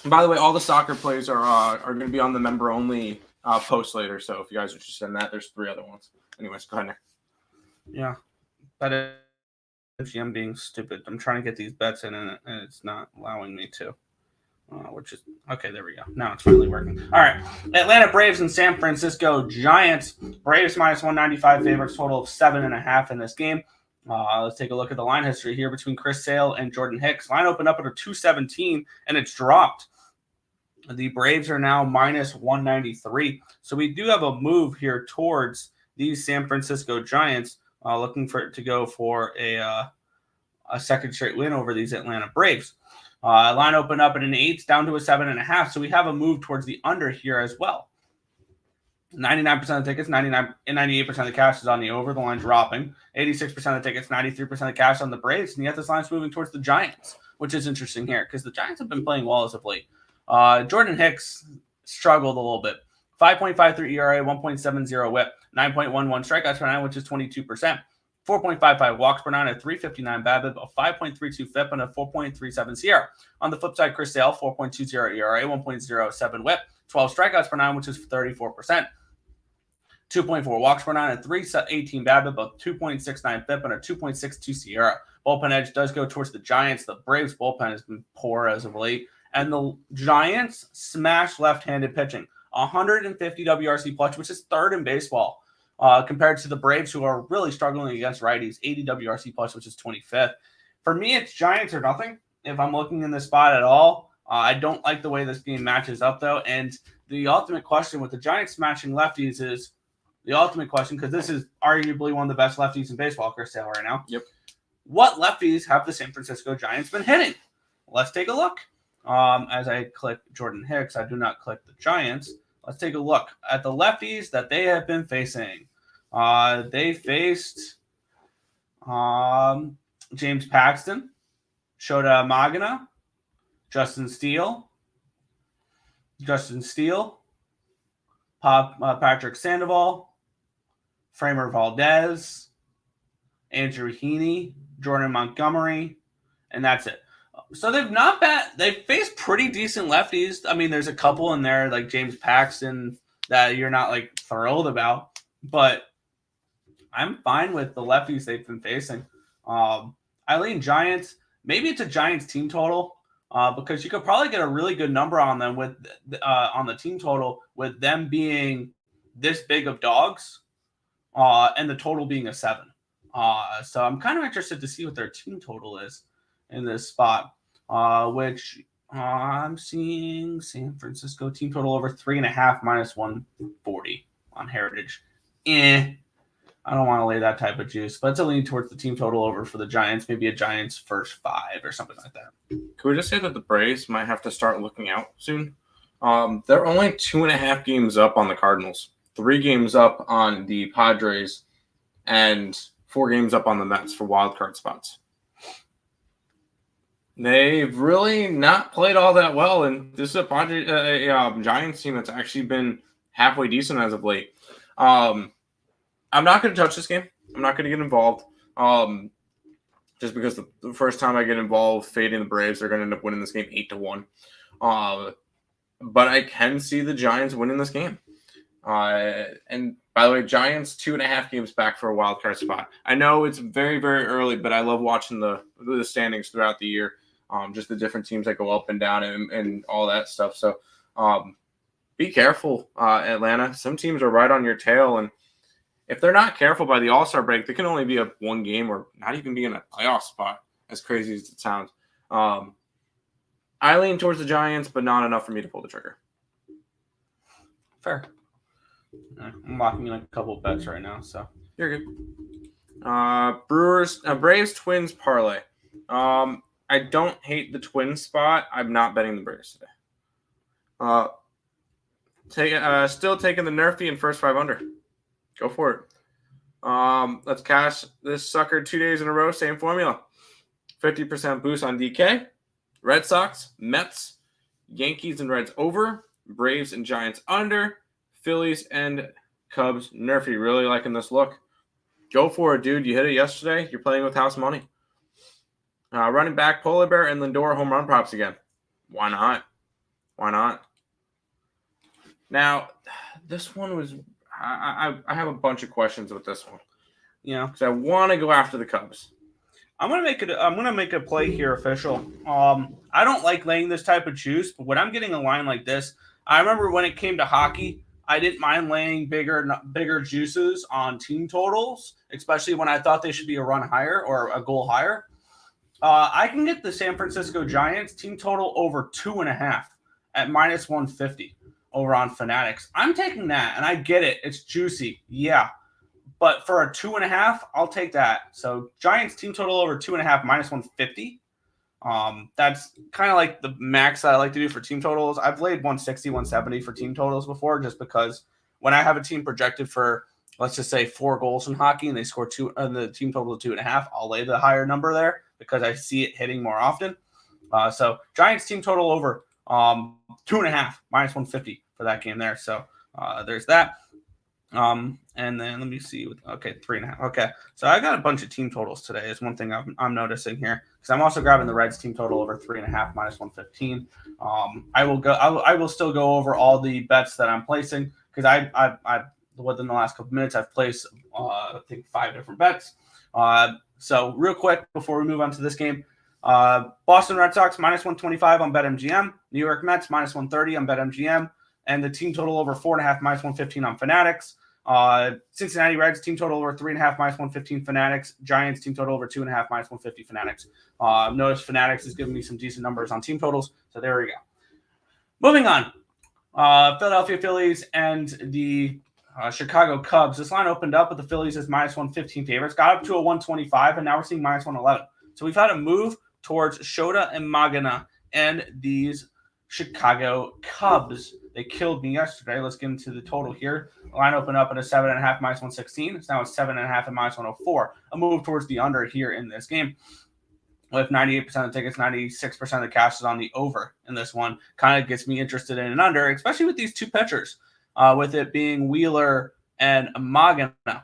Speaker 3: And by the way, all the soccer plays are going to be on the member-only post later. So if you guys are interested in that, there's 3 other ones. Anyways, go ahead, Nick.
Speaker 2: Yeah. But I'm being stupid. I'm trying to get these bets in, and it's not allowing me to. Which is okay. There we go. Now it's finally working. All right. Atlanta Braves and San Francisco Giants. Braves minus 195 favorites, total of 7.5 in this game. Let's take a look at the line history here between Chris Sale and Jordan Hicks. Line opened up at a 217, and it's dropped. The Braves are now minus 193. So we do have a move here towards these San Francisco Giants, looking for it to go for a second straight win over these Atlanta Braves. Line opened up at an 8, down to a 7.5. So we have a move towards the under here as well. 99% of the tickets, 98% of the cash is on the over. The line dropping. 86% of the tickets, 93% of the cash on the Braves. And yet this line's moving towards the Giants, which is interesting here because the Giants have been playing well as of late. Jordan Hicks struggled a little bit. 5.53 ERA, 1.70 whip, 9.11 strikeouts per nine, which is 22%. 4.55 walks per nine, a 359 BABIP, a 5.32 FIP, and a 4.37 Sierra. On the flip side, Chris Sale, 4.20 ERA, 1.07 whip, 12 strikeouts per nine, which is 34%. 2.4 walks per nine, a 318 BABIP, a 2.69 FIP, and a 2.62 Sierra. Bullpen edge does go towards the Giants. The Braves bullpen has been poor as of late. And the Giants smash left-handed pitching. 150 WRC plus, which is 3rd in baseball. Compared to the Braves, who are really struggling against righties, 80 WRC plus, which is 25th. For me, it's Giants or nothing. If I'm looking in this spot at all, I don't like the way this game matches up, though. And the ultimate question with the Giants smashing lefties is the ultimate question, because this is arguably one of the best lefties in baseball, Chris Sale, right now.
Speaker 3: Yep.
Speaker 2: What lefties have the San Francisco Giants been hitting? Let's take a look. As I click Jordan Hicks, I do not click the Giants. Let's take a look at the lefties that they have been facing. They faced James Paxton, Shota Magana, Justin Steele, Patrick Sandoval, Framer Valdez, Andrew Heaney, Jordan Montgomery, and that's it. So they've not bad. They've faced pretty decent lefties. I mean, there's a couple in there like James Paxton that you're not like thrilled about, but I'm fine with the lefties they've been facing. I lean Giants. Maybe it's a Giants team total because you could probably get a really good number on them with on the team total with them being this big of dogs and the total being a 7. So I'm kind of interested to see what their team total is in this spot, which I'm seeing San Francisco team total over 3.5 minus 140 on Heritage. I don't want to lay that type of juice, but it's a lean towards the team total over for the Giants, maybe a Giants first 5 or something like that.
Speaker 3: Can we just say that the Braves might have to start looking out soon? They're only 2.5 games up on the Cardinals, 3 games up on the Padres, and 4 games up on the Mets for wild card spots. They've really not played all that well, and this is a Giants team that's actually been halfway decent as of late. I'm not going to touch this game. I'm not going to get involved. Just because the first time I get involved fading the Braves, they're going to end up winning this game 8-1. But I can see the Giants winning this game. And by the way, Giants 2.5 games back for a wild card spot. I know it's very, very early, but I love watching the standings throughout the year. Just the different teams that go up and down and all that stuff. So be careful, Atlanta. Some teams are right on your tail, and if they're not careful by the All-Star break, they can only be a one game or not even be in a playoff spot, as crazy as it sounds. I lean towards the Giants, but not enough for me to pull the trigger.
Speaker 2: Fair. I'm locking in a couple of bets right now, so
Speaker 3: you're good. Braves Twins parlay. I don't hate the Twins spot. I'm not betting the Braves today. Still taking the Nerfy and first 5 under. Go for it. Let's cash this sucker 2 days in a row. Same formula. 50% boost on DK. Red Sox, Mets, Yankees and Reds over. Braves and Giants under. Phillies and Cubs Nerfy. Really liking this look. Go for it, dude. You hit it yesterday. You're playing with house money. Running back, Polar Bear and Lindor home run props again. Why not? Why not? Now, this one was I have a bunch of questions with this one.
Speaker 2: Yeah,
Speaker 3: because I want to go after the Cubs.
Speaker 2: I'm gonna make a play here official. I don't like laying this type of juice, but when I'm getting a line like this, I remember when it came to hockey, I didn't mind laying bigger juices on team totals, especially when I thought they should be a run higher or a goal higher. I can get the San Francisco Giants team total over 2.5 at -150 over on Fanatics. I'm taking that, and I get it. It's juicy, yeah. But for a 2.5, I'll take that. So Giants team total over 2.5 -150. That's kind of like the max that I like to do for team totals. I've laid 160, 170 for team totals before, just because when I have a team projected for, let's just say, 4 goals in hockey and they score 2 and the team total of 2.5, I'll lay the higher number there because I see it hitting more often. So Giants team total over 2.5 -150 for that game there. So there's that. And then let me see. 3.5. Okay, so I got a bunch of team totals today. Is one thing I'm noticing here, because I'm also grabbing the Reds team total over 3.5 -115. I will still go over all the bets that I'm placing, because I within the last couple minutes I've placed I think 5 different bets. So real quick before we move on to this game, Boston Red Sox -125 on BetMGM, New York Mets -130 on BetMGM, and the team total over 4.5 -115 on Fanatics. Cincinnati Reds team total over 3.5 -115 Fanatics. Giants team total over 2.5 -150 Fanatics. Notice Fanatics is giving me some decent numbers on team totals, so there we go. Moving on, Philadelphia Phillies and the Chicago Cubs. This line opened up with the Phillies as -115 favorites, got up to a 125, and now we're seeing -111. So we've had a move towards Shota and Magana and these Chicago Cubs. They killed me yesterday. Let's get into the total here. The line opened up at a 7.5 -116. It's now at 7.5 at -104. A move towards the under here in this game. With 98% of the tickets, 96% of the cash is on the over in this one. Kind of gets me interested in an under, especially with these 2 pitchers, with it being Wheeler and Magana.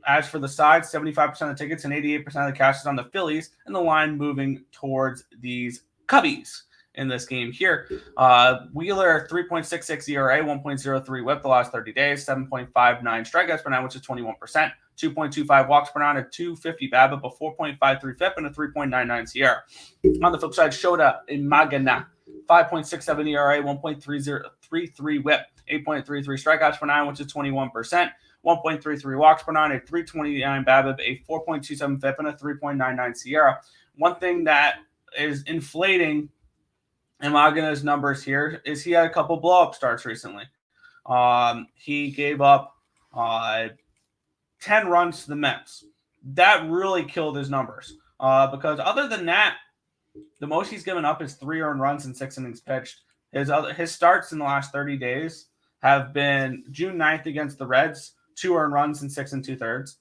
Speaker 2: As for the side, 75% of the tickets and 88% of the cash is on the Phillies, and the line moving towards these Cubbies in this game here. Wheeler, 3.66 ERA, 1.03 whip the last 30 days, 7.59 strikeouts per nine, which is 21%, 2.25 walks per nine, a 250 BABIP, a 4.53 FIP, and a 3.99 SIERA. On the flip side, Shota Magana, 5.67 ERA, 1.33 whip, 8.33 strikeouts per nine, which is 21%, 1.33 walks per nine, a 3.29 BABIP, a 4.27 FIP, and a 3.99 SIERA. One thing that is inflating Magana's numbers here is he had a couple blow-up starts recently. He gave up 10 runs to the Mets. That really killed his numbers, because other than that, the most he's given up is 3 earned runs in 6 innings pitched. His starts in the last 30 days have been June 9th against the Reds, 2 earned runs in 6 2/3.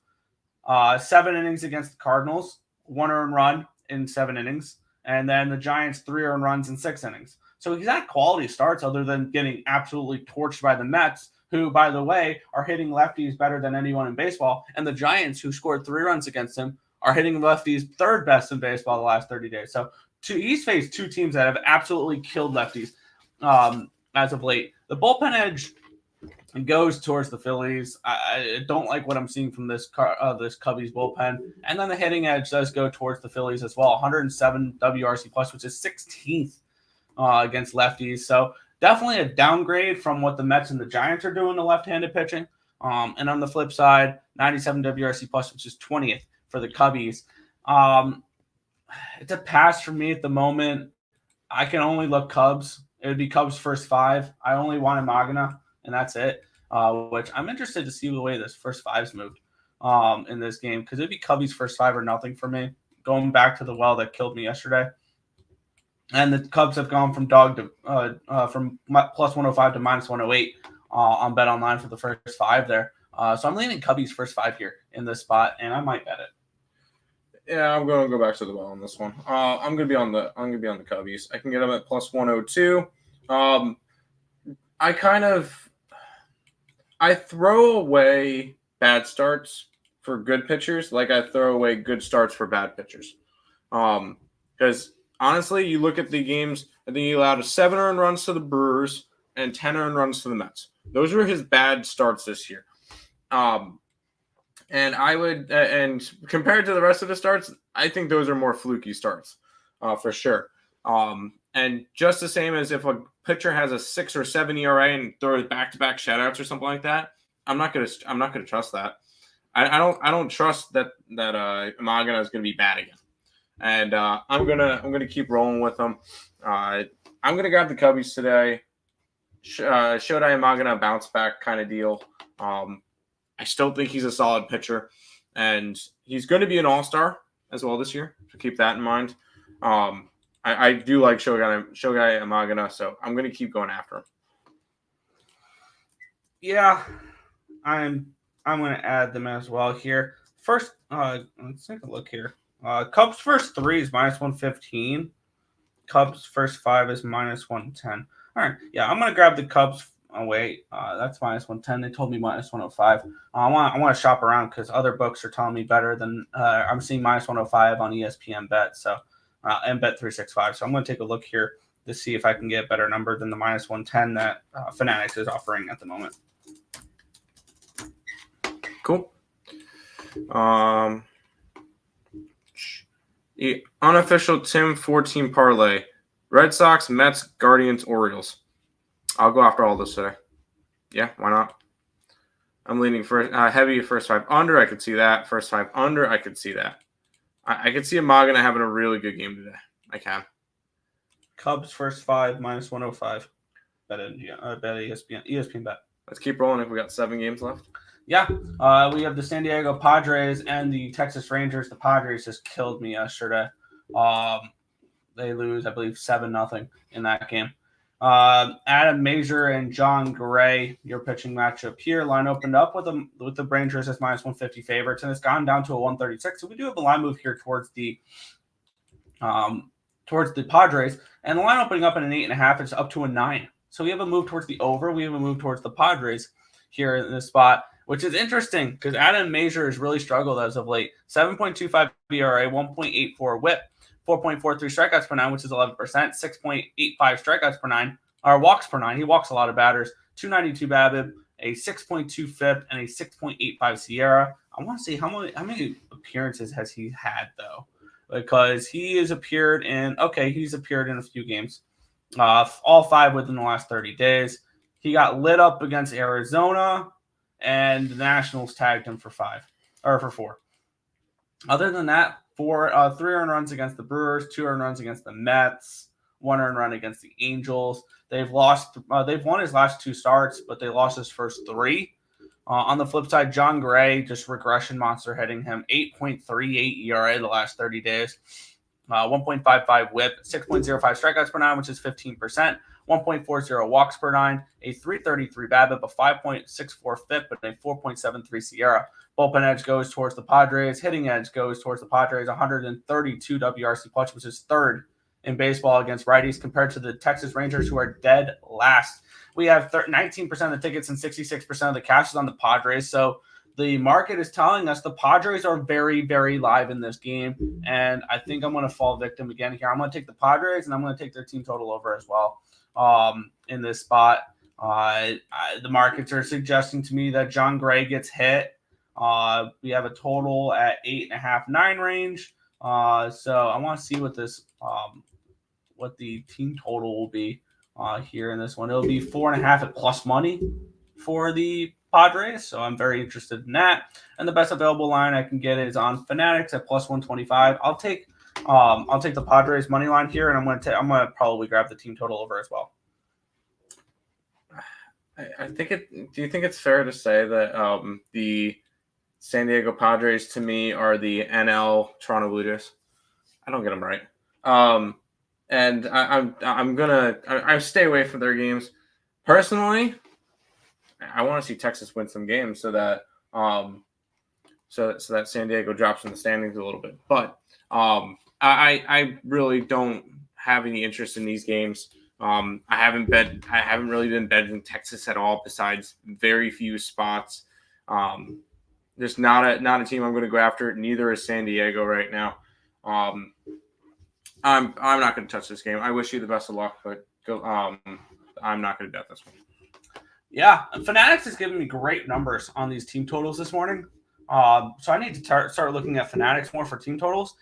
Speaker 2: 7 innings against the Cardinals, 1 earned run in 7 innings. And then the Giants, 3 earned runs in 6 innings. So he's had quality starts other than getting absolutely torched by the Mets, who, by the way, are hitting lefties better than anyone in baseball. And the Giants, who scored 3 runs against him, are hitting lefties 3rd best in baseball the last 30 days. So he's faced two teams that have absolutely killed lefties as of late. The bullpen edge goes towards the Phillies. I don't like what I'm seeing from this Cubbies bullpen. And then the hitting edge does go towards the Phillies as well. 107 WRC plus, which is 16th against lefties. So definitely a downgrade from what the Mets and the Giants are doing to left-handed pitching. And on the flip side, 97 WRC plus, which is 20th for the Cubbies. It's a pass for me at the moment. I can only look Cubs. It would be Cubs first five. I only want Magana, and that's it. Which I'm interested to see the way this first five's moved in this game, because it'd be Cubbies first five or nothing for me. Going back to the well that killed me yesterday. And the Cubs have gone from from plus 105 to minus 108 on Bet Online for the first five there. So I'm leaning Cubbies first five here in this spot, and I might bet it.
Speaker 3: Yeah, I'm going to go back to the well on this one. I'm going to be on the Cubbies. I can get them at plus 102. I throw away bad starts for good pitchers, like I throw away good starts for bad pitchers. Because honestly, you look at the games, I think he allowed 7 earned runs to the Brewers and 10 earned runs to the Mets. Those were his bad starts this year. And I would, and compared to the rest of the starts, I think those are more fluky starts, for sure. And just the same as if a pitcher has a 6 or 7 ERA and throws back-to-back shutouts or something like that, I'm not gonna trust that. I don't trust that Magana is gonna be bad again. And I'm gonna keep rolling with them. I'm gonna grab the Cubbies today. Shodai Magana bounce back kind of deal. I still think he's a solid pitcher, and he's going to be an all-star as well this year. So keep that in mind. I do like Shogai Magana, so I'm going to keep going after him.
Speaker 2: Yeah, I'm going to add them as well here. First, let's take a look here. Cubs first 3 is minus 115. Cubs first 5 is minus 110. All right, yeah, I'm going to grab the Cubs. Oh, wait, that's minus 110. They told me minus 105. I want to shop around because other books are telling me better than I'm seeing minus 105 on ESPN Bet and Bet 365. So I'm going to take a look here to see if I can get a better number than the minus 110 that Fanatics is offering at the moment.
Speaker 3: Cool. The unofficial Tim 14 parlay: Red Sox, Mets, Guardians, Orioles. I'll go after all this today. Yeah, why not? I'm leaning for heavy first 5 under. I could see that. First 5 under. I could see that. I could see Magana having a really good game today. I can.
Speaker 2: Cubs first 5 minus 105. Bet ESPN Bet.
Speaker 3: Let's keep rolling if we got 7 games left.
Speaker 2: Yeah, we have the San Diego Padres and the Texas Rangers. The Padres just killed me yesterday. They lose, I believe, 7-0 in that game. Adam Major and John Gray, your pitching matchup here. Line opened up with the Rangers as minus 150 favorites, and it's gone down to a 136. So we do have a line move here towards the Padres, and the line opening up at an 8.5. It's up to a 9. So we have a move towards the over. We have a move towards the Padres here in this spot, which is interesting because Adam Major has really struggled as of late. 7.25 ERA, 1.84 WHIP. 4.43 strikeouts per 9, which is 11%. 6.85 strikeouts per 9, or walks per 9. He walks a lot of batters. 292 BABIP, a 6.2 FIP, and a 6.85 Sierra. I want to see how many appearances has he had though, because he's appeared in a few games, all 5 within the last 30 days. He got lit up against Arizona, and the Nationals tagged him for 4. Other than that, 3 earned runs against the Brewers, 2 earned runs against the Mets, 1 earned run against the Angels. They've won his last 2 starts, but they lost his first 3. On the flip side, John Gray, just regression monster hitting him. 8.38 ERA the last 30 days. 1.55 WHIP, 6.05 strikeouts per 9, which is 15%. 1.40 walks per 9, a 333 BABIP, a 5.64 FIP, and a 4.73 Sierra. Bullpen edge goes towards the Padres. Hitting edge goes towards the Padres. 132 WRC plus, which is 3rd in baseball against righties, compared to the Texas Rangers, who are dead last. We have 19% of the tickets and 66% of the cash is on the Padres. So the market is telling us the Padres are very, very live in this game, and I think I'm going to fall victim again here. I'm going to take the Padres, and I'm going to take their team total over as well in this spot. The markets are suggesting to me that John Gray gets hit. We have a total at 8.5, 9 range. So I want to see what this what the team total will be here in this one. It'll be 4.5 at plus money for the Padres, so I'm very interested in that. And the best available line I can get is on Fanatics at plus 125. I'll take the Padres money line here, and I'm gonna probably grab the team total over as well.
Speaker 3: I think it. Do you think it's fair to say that the San Diego Padres to me are the NL Toronto Blue Jays? I don't get them right. And I stay away from their games personally. I want to see Texas win some games so that so that San Diego drops in the standings a little bit. But I really don't have any interest in these games. I haven't really been betting Texas at all, besides very few spots. There's not a team I'm going to go after. Neither is San Diego right now. I'm not going to touch this game. I wish you the best of luck, but I'm not going to bet this one.
Speaker 2: Yeah, Fanatics is giving me great numbers on these team totals this morning. So I need to start looking at Fanatics more for team totals.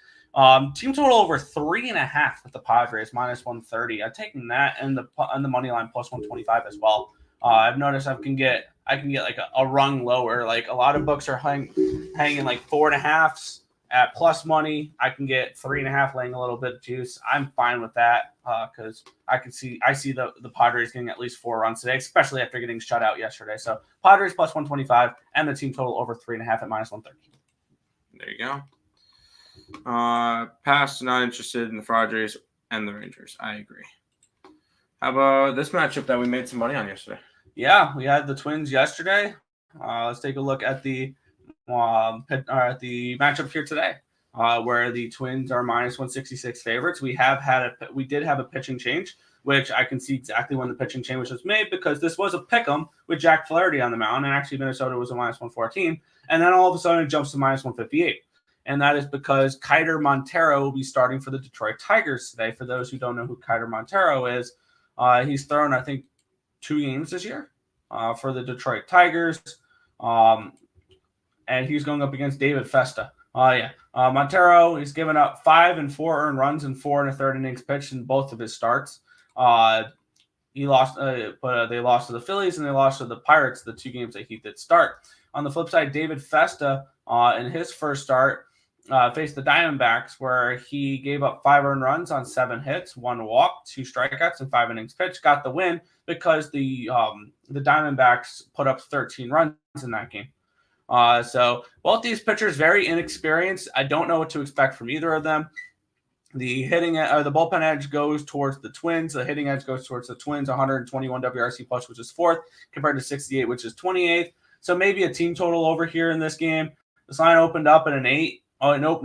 Speaker 2: Team total over 3.5 with the Padres minus 130. I'm taking that and the money line plus 125 as well. I've noticed I can get like a rung lower. Like a lot of books are hanging like 4.5s at plus money. I can get 3.5 laying a little bit of juice. I'm fine with that because I see the Padres getting at least 4 runs today, especially after getting shut out yesterday. So Padres plus 125 and the team total over 3.5 at minus 130.
Speaker 3: There you go. Pass, not interested in the Padres and the Rangers. I agree. How about this matchup that we made some money on yesterday?
Speaker 2: Yeah, we had the Twins yesterday. Let's take a look at the matchup here today, where the Twins are minus 166 favorites. We did have a pitching change, which I can see exactly when the pitching change was made because this was a pick'em with Jack Flaherty on the mound, and actually Minnesota was a minus 114, and then all of a sudden it jumps to minus 158. And that is because Kiter Montero will be starting for the Detroit Tigers today. For those who don't know who Kiter Montero is, he's thrown, I think, 2 games this year for the Detroit Tigers. And he's going up against David Festa. Montero, he's given up 5 and 4 earned runs and 4 1/3 innings pitched in both of his starts. He lost, but they lost to the Phillies and they lost to the Pirates, the 2 games that he did start. On the flip side, David Festa, in his first start, faced the Diamondbacks, where he gave up 5 earned runs on 7 hits, 1 walk, 2 strikeouts, and 5 innings pitched. Got the win because the Diamondbacks put up 13 runs in that game. So both these pitchers very inexperienced. I don't know what to expect from either of them. The the bullpen edge goes towards the Twins. The hitting edge goes towards the Twins. 121 WRC plus, which is 4th, compared to 68, which is 28th. So maybe a team total over here in this game. This line opened up at an 8. Oh, nope.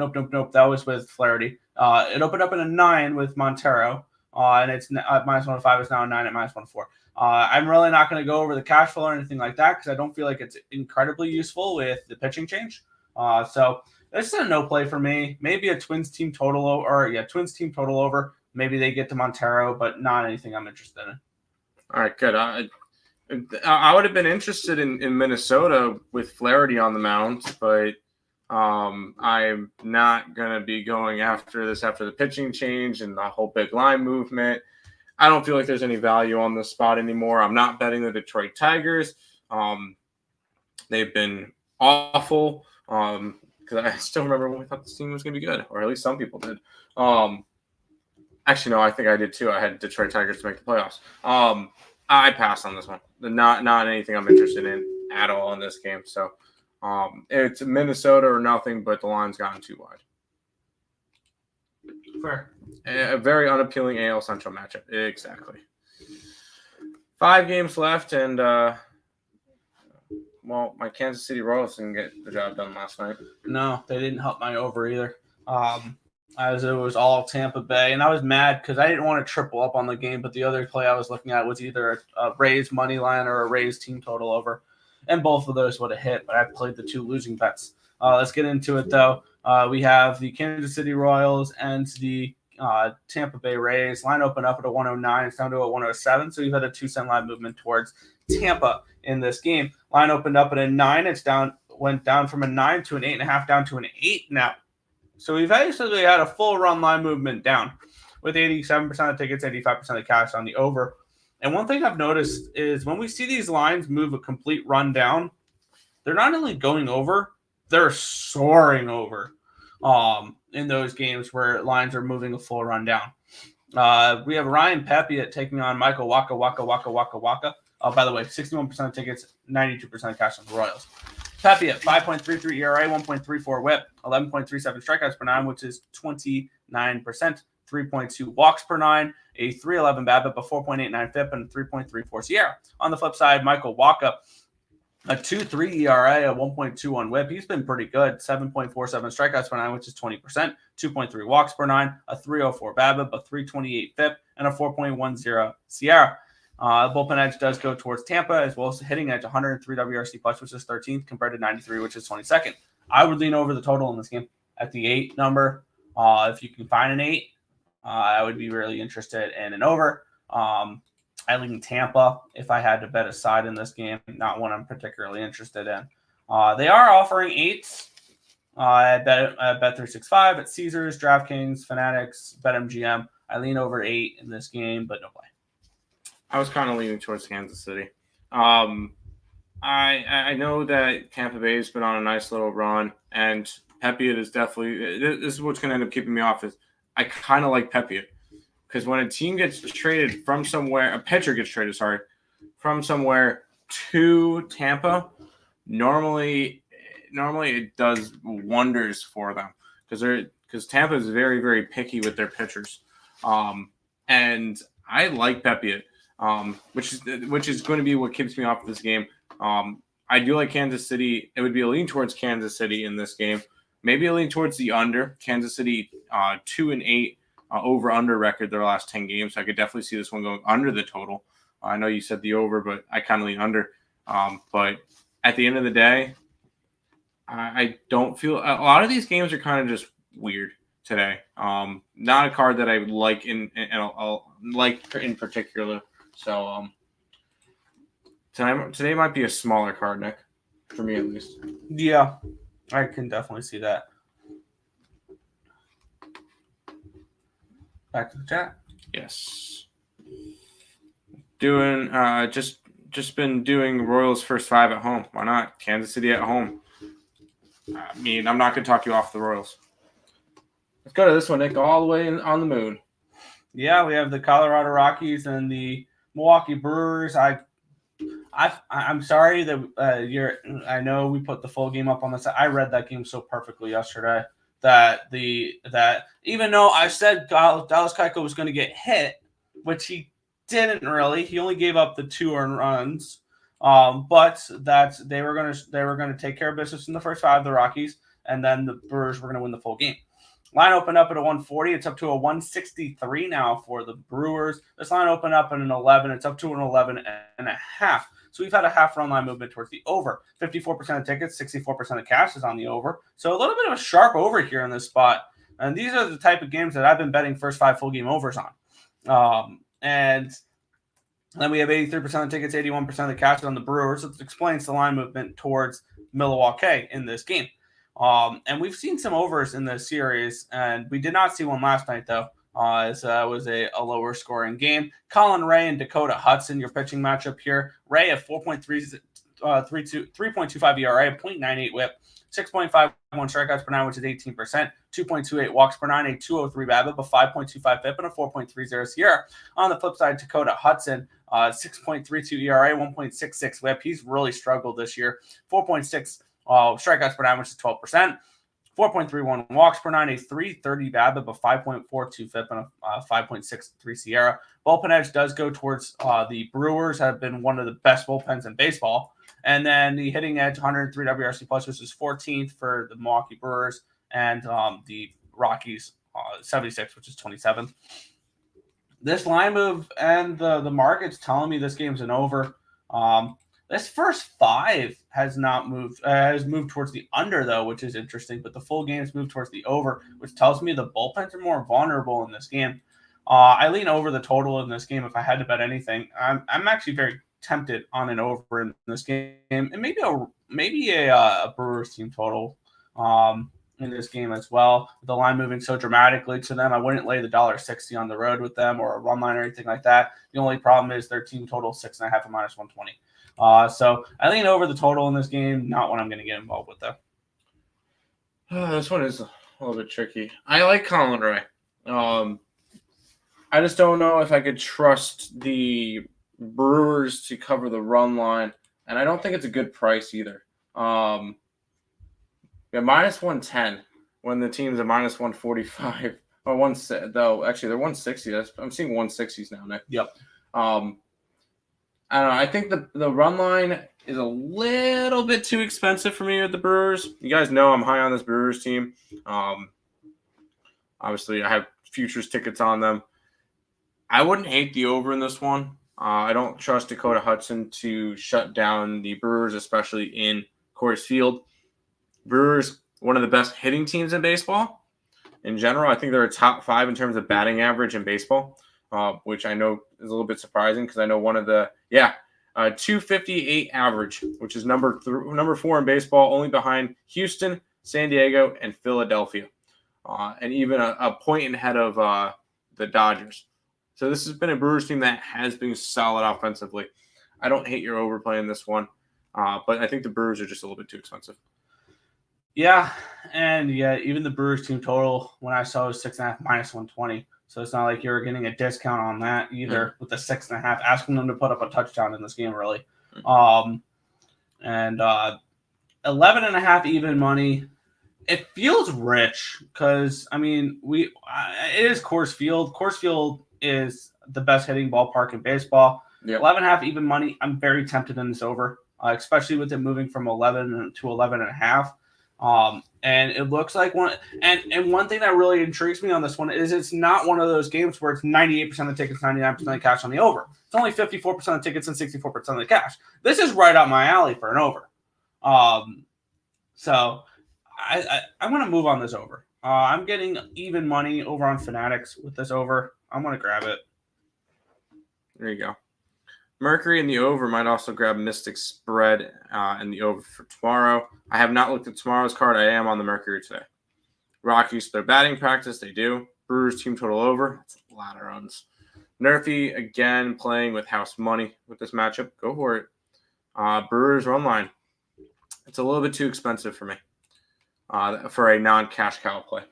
Speaker 2: That was with Flaherty. It opened up at a 9 with Montero, and it's at minus 105. It's now a 9 at minus 104. I'm really not going to go over the cash flow or anything like that because I don't feel like it's incredibly useful with the pitching change. So this is a no play for me. Maybe a Twins team total Twins team total over. Maybe they get to Montero, but not anything I'm interested in.
Speaker 3: All right, good. I would have been interested in Minnesota with Flaherty on the mound, but I'm not going to be going after the pitching change and the whole big line movement. I don't feel like there's any value on this spot anymore. I'm not betting the Detroit Tigers. They've been awful because I still remember when we thought this team was going to be good, or at least some people did. Actually, no, I think I did too. I had Detroit Tigers to make the playoffs. I passed on this one. Not anything I'm interested in at all in this game. So it's Minnesota or nothing, but the line's gotten too wide.
Speaker 2: Fair.
Speaker 3: A very unappealing AL Central matchup. Exactly. 5 games left, and my Kansas City Royals didn't get the job done last night.
Speaker 2: No, they didn't help my over either. As it was all Tampa Bay, and I was mad because I didn't want to triple up on the game, but the other play I was looking at was either a Rays money line or a Rays team total over. and both of those would have hit, but I played the 2 losing bets. Let's get into it, though. We have the Kansas City Royals and the Tampa Bay Rays. Line open up at a 109. It's down to a 107, so you've had a 2-cent line movement towards Tampa in this game. Line opened up at a 9. Went down from a 9 to an 8.5, down to an 8 now. So we've basically had a full run line movement down with 87% of tickets, 85% of cash on the over. And one thing I've noticed is when we see these lines move a complete run down, they're not only going over, they're soaring over in those games where lines are moving a full run down. We have Ryan Pepiot taking on Michael Waka. By the way, 61% of tickets, 92% of cash on the Royals. Cappit, 5.33 ERA, 1.34 WHIP, 11.37 strikeouts per 9, which is 29%, 3.2 walks per 9, a 3.11 BABIP, a 4.89 FIP, and a 3.34 SIERA. On the flip side, Michael Waka, a 2.3 ERA, a 1.21 WHIP. He's been pretty good, 7.47 strikeouts per 9, which is 20%, 2.3 walks per 9, a 3.04 BABIP, a 3.28 FIP, and a 4.10 SIERA. Bullpen edge does go towards Tampa, as well as hitting edge 103 WRC plus, which is 13th, compared to 93, which is 22nd. I would lean over the total in this game at the 8 number. If you can find an 8, I would be really interested in an over. I lean Tampa if I had to bet a side in this game, not one I'm particularly interested in. They are offering 8s at Bet365, at Caesars, DraftKings, Fanatics, BetMGM. I lean over 8 in this game, but no play.
Speaker 3: I was kind of leaning towards Kansas City. I know that Tampa Bay has been on a nice little run, and Pepiot is definitely – this is what's going to end up keeping me off is I kind of like Pepiot because when a team gets traded from somewhere – a pitcher gets traded, from somewhere to Tampa, normally it does wonders for them because Tampa is very, very picky with their pitchers. And I like Pepiot. Which is going to be what keeps me off of this game. I do like Kansas City. It would be a lean towards Kansas City in this game. Maybe a lean towards the under. Kansas City 2-8 over/under record their last 10 games. I could definitely see this one going under the total. I know you said the over, but I kind of lean under. But at the end of the day, I don't feel a lot of these games are kind of just weird today. Not a card that I would like in particular. So today might be a smaller card, Nick, for me at least.
Speaker 2: Yeah, I can definitely see that. Back to the chat.
Speaker 3: Yes. Doing just been doing Royals first 5 at home. Why not? Kansas City at home. I mean, I'm not going to talk you off the Royals. Let's go to this one, Nick, all the way on the moon.
Speaker 2: Yeah, we have the Colorado Rockies and the Milwaukee Brewers. I'm sorry that I know we put the full game up on the side. I read that game so perfectly yesterday that even though I said Dallas Keuchel was going to get hit, which he didn't really. He only gave up the 2 earned runs. But that they were going to take care of business in the first 5, the Rockies, and then the Brewers were going to win the full game. Line opened up at a 140. It's up to a 163 now for the Brewers. This line opened up at an 11. It's up to an 11.5. So we've had a half run line movement towards the over. 54% of tickets, 64% of cash is on the over. So a little bit of a sharp over here in this spot. And these are the type of games that I've been betting first 5 full game overs on. And then we have 83% of tickets, 81% of the cash on the Brewers. So it explains the line movement towards Milwaukee in this game. And we've seen some overs in this series, and we did not see one last night, though, as that was a lower scoring game. Colin Ray and Dakota Hudson, your pitching matchup here. Ray at 3.25 ERA, 0.98 whip, 6.51 strikeouts per 9, which is 18%, 2.28 walks per 9, a 2.03 BABIP, a 5.25 FIP, and a 4.30 SIERA. On the flip side, Dakota Hudson, 6.32 ERA, 1.66 whip. He's really struggled this year. 4.6 strikeouts per 9, which is 12%. 4.31 walks per 9, a 3.30 BABIP, a 5.42 FIP, and a 5.63 SIERA. Bullpen edge does go towards the Brewers, have been one of the best bullpens in baseball. And then the hitting edge, 103 WRC plus, which is 14th for the Milwaukee Brewers, and the Rockies, 76, which is 27th. This line move and the market's telling me this game's an over. This first 5 has not moved. Has moved towards the under though, which is interesting. But the full game's moved towards the over, which tells me the bullpens are more vulnerable in this game. I lean over the total in this game if I had to bet anything. I'm actually very tempted on an over in this game, and maybe a Brewers team total in this game as well. With the line moving so dramatically to them, I wouldn't lay the $1.60 on the road with them or a run line or anything like that. The only problem is their team total 6.5 and -120. So I lean over the total in this game. Not what I'm going to get involved with though.
Speaker 3: This one is a little bit tricky. I like Colin Ray. I just don't know if I could trust the Brewers to cover the run line, and I don't think it's a good price either. Yeah, -110 when the team's at -145 or one. Though actually they're 160. I'm seeing 160s now, Nick.
Speaker 2: Yep.
Speaker 3: I don't know. I think the run line is a little bit too expensive for me with the Brewers. You guys know I'm high on this Brewers team. Obviously, I have futures tickets on them. I wouldn't hate the over in this one. I don't trust Dakota Hudson to shut down the Brewers, especially in Coors Field. Brewers, one of the best hitting teams in baseball. In general, I think they're a top 5 in terms of batting average in baseball, which I know is a little bit surprising because I know one of the 258 average, which is number 4 in baseball, only behind Houston, San Diego, and Philadelphia, and even a point ahead of the Dodgers. So this has been a Brewers team that has been solid offensively. I don't hate your overplay in this one, but I think the Brewers are just a little bit too expensive.
Speaker 2: Yeah, and even the Brewers team total when I saw it was 6.5 -120. So it's not like you're getting a discount on that either with the 6.5. Asking them to put up a touchdown in this game, really. And 11.5 even money. It feels rich because it is Coors Field. Coors Field is the best hitting ballpark in baseball. Yep. 11.5 even money. I'm very tempted in this over, especially with it moving from 11 to 11.5. And it looks like one thing that really intrigues me on this one is it's not one of those games where it's 98% of the tickets, 99% of the cash on the over. It's only 54% of tickets and 64% of the cash. This is right up my alley for an over. So I'm going to move on this over. I'm getting even money over on Fanatics with this over. I'm going to grab it.
Speaker 3: There you go. Mercury in the over might also grab Mystic spread in the over for tomorrow. I have not looked at tomorrow's card. I am on the Mercury today. Rockies, their batting practice, they do. Brewers team total over. That's a lot of runs. Nerfy, again, playing with house money with this matchup. Go for it. Brewers run line. It's a little bit too expensive for me for a non-cash cow play.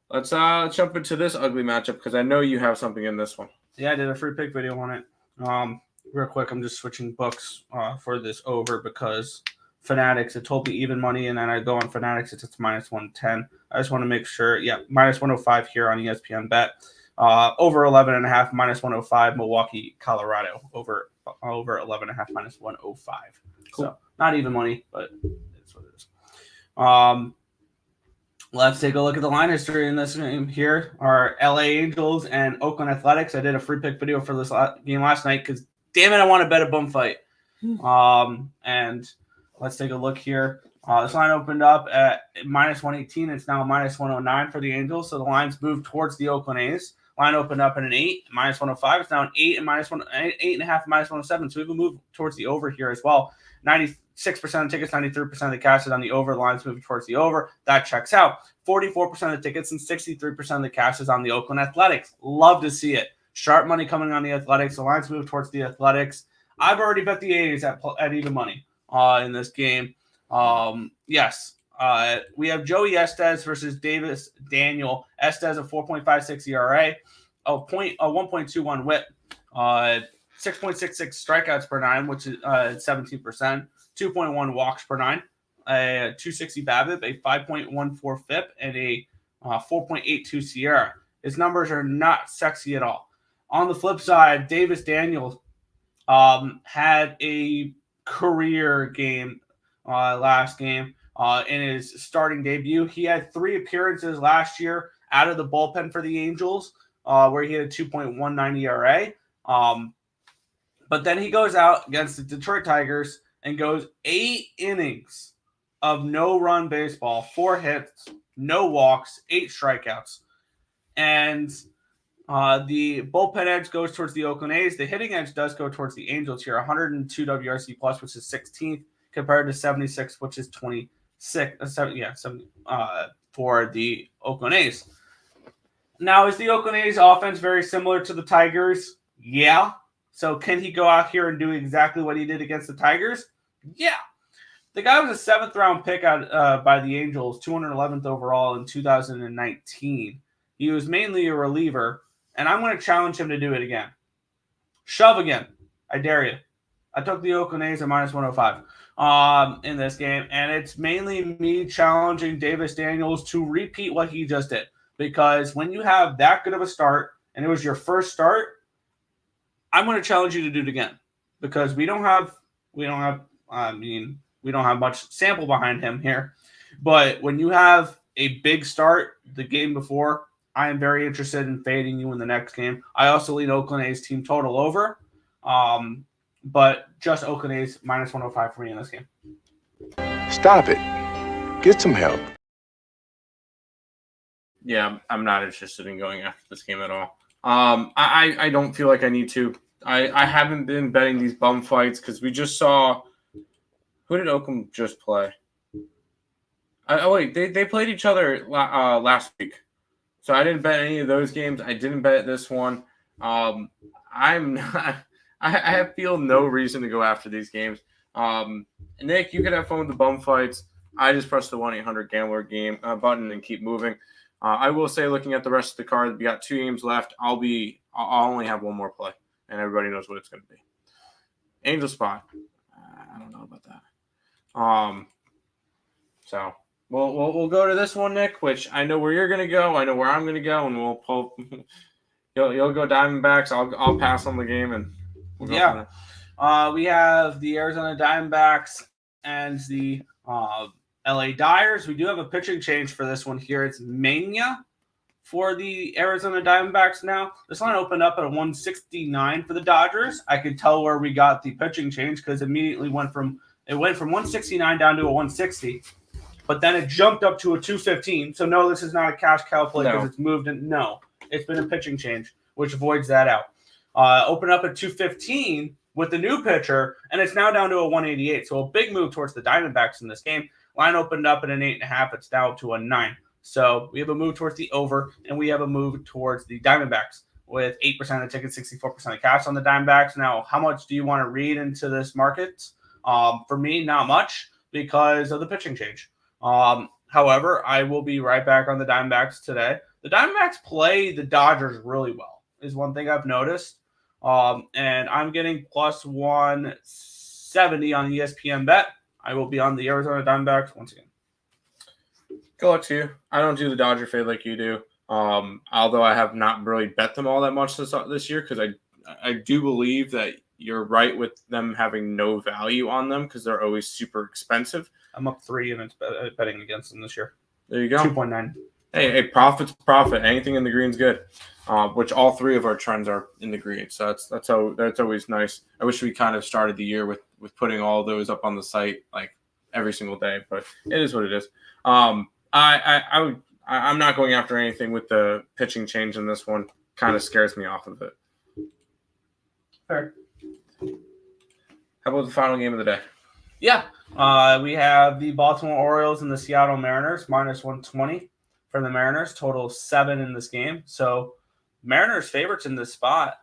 Speaker 3: Let's jump into this ugly matchup because I know you have something in this one.
Speaker 2: Yeah, I did a free pick video on it. Real quick, I'm just switching books for this over because Fanatics, it told me even money, and then I go on Fanatics, it's -110. I just want to make sure, -105 here on ESPN Bet. Over 11.5, -105, Milwaukee, Colorado, over 11.5, -105. Cool. So not even money, but it's what it is. Let's take a look at the line history in this game here. Our LA Angels and Oakland Athletics. I did a free pick video for this game last night because, damn it, I want to bet a bum fight. And let's take a look here. This line opened up at -118. It's now -109 for the Angels. So the line's moved towards the Oakland A's. Line opened up at an 8, -105. It's now an 8 and -8.5, -107. So we've moved towards the over here as well. 96% of the tickets, 93% of the cash is on the over. The line's moving towards the over. That checks out. 44% of the tickets and 63% of the cash is on the Oakland Athletics. Love to see it. Sharp money coming on the Athletics. The line's moved towards the Athletics. I've already bet the A's at even money in this game. Yes. We have Joey Estes versus Davis Daniel. Estes a 4.56 ERA, a 1.21 WHIP, 6.66 strikeouts per 9, which is 17%, 2.1 walks per 9, a 260 BABIP, a 5.14 FIP, and a 4.82 Sierra. His numbers are not sexy at all. On the flip side, Davis Daniels had a career game last game in his starting debut. He had 3 appearances last year out of the bullpen for the Angels, where he had a 2.19 ERA. But then he goes out against the Detroit Tigers and goes 8 innings of no-run baseball, 4 hits, no walks, 8 strikeouts. And the bullpen edge goes towards the Oakland A's. The hitting edge does go towards the Angels here, 102 WRC plus, which is 16th, compared to 76, which is 26. For the Oakland A's. Now, is the Oakland A's offense very similar to the Tigers? Yeah. So can he go out here and do exactly what he did against the Tigers? Yeah. The guy was a 7th-round pick by the Angels, 211th overall in 2019. He was mainly a reliever, and I'm going to challenge him to do it again. Shove again. I dare you. I took the Oakland A's at minus 105 in this game, and it's mainly me challenging Davis Daniels to repeat what he just did. Because when you have that good of a start, and it was your first start, I'm going to challenge you to do it again. Because we don't have much sample behind him here. But when you have a big start the game before, I am very interested in fading you in the next game. I also lead Oakland A's team total over. But just Oakland A's minus 105 for me in this game.
Speaker 4: Stop it. Get some help.
Speaker 3: Yeah, I'm not interested in going after this game at all. I don't feel like I need to. I haven't been betting these bum fights because we just saw – who did Oakland just play? They played each other last week. So I didn't bet any of those games. I didn't bet this one. I'm not – I feel no reason to go after these games. Nick, you can have fun with the bum fights. I just press the 1-800-GAMBLER game button and keep moving. I will say, looking at the rest of the card, we got 2 games left. I'll only have one more play, and everybody knows what it's going to be. Angel spot. I don't know about that. So we'll go to this one, Nick, which I know where you're going to go. I know where I'm going to go, and we'll pull. You'll go Diamondbacks. I'll pass on the game and.
Speaker 2: We have the Arizona Diamondbacks and the LA Dyers. We do have a pitching change for this one here. It's Mania for the Arizona Diamondbacks now. This line opened up at a 169 for the Dodgers. I could tell where we got the pitching change because it immediately went from 169 down to a 160. But then it jumped up to a 215. So no, this is not a cash cow play because it's moved in. No, it's been a pitching change, which avoids that out. Open up at 215 with the new pitcher, and it's now down to a 188. So a big move towards the Diamondbacks in this game. Line opened up at an 8.5. It's now up to a 9. So we have a move towards the over, and we have a move towards the Diamondbacks with 8% of the tickets, 64% of cash on the Diamondbacks. Now, how much do you want to read into this market? For me, not much because of the pitching change. However, I will be right back on the Diamondbacks today. The Diamondbacks play the Dodgers really well, is one thing I've noticed. And I'm getting plus 170 on ESPN bet. I will be on the Arizona Diamondbacks once again.
Speaker 3: Good luck to you. I don't do the Dodger fade like you do. Although I have not really bet them all that much this year because I do believe that you're right with them having no value on them because they're always super expensive.
Speaker 2: I'm up 3 and it's betting against them this year.
Speaker 3: There you go.
Speaker 2: 2.9.
Speaker 3: Hey, profit's profit. Anything in the green's good. Which all 3 of our trends are in the green. So that's always nice. I wish we kind of started the year with putting all those up on the site like every single day, but it is what it is. I'm not going after anything with the pitching change in this one. Kind of scares me off of it.
Speaker 2: Fair.
Speaker 3: How about the final game of the day?
Speaker 2: Yeah. We have the Baltimore Orioles and the Seattle Mariners, minus 120 for the Mariners, total of 7 in this game. So Mariners favorites in this spot.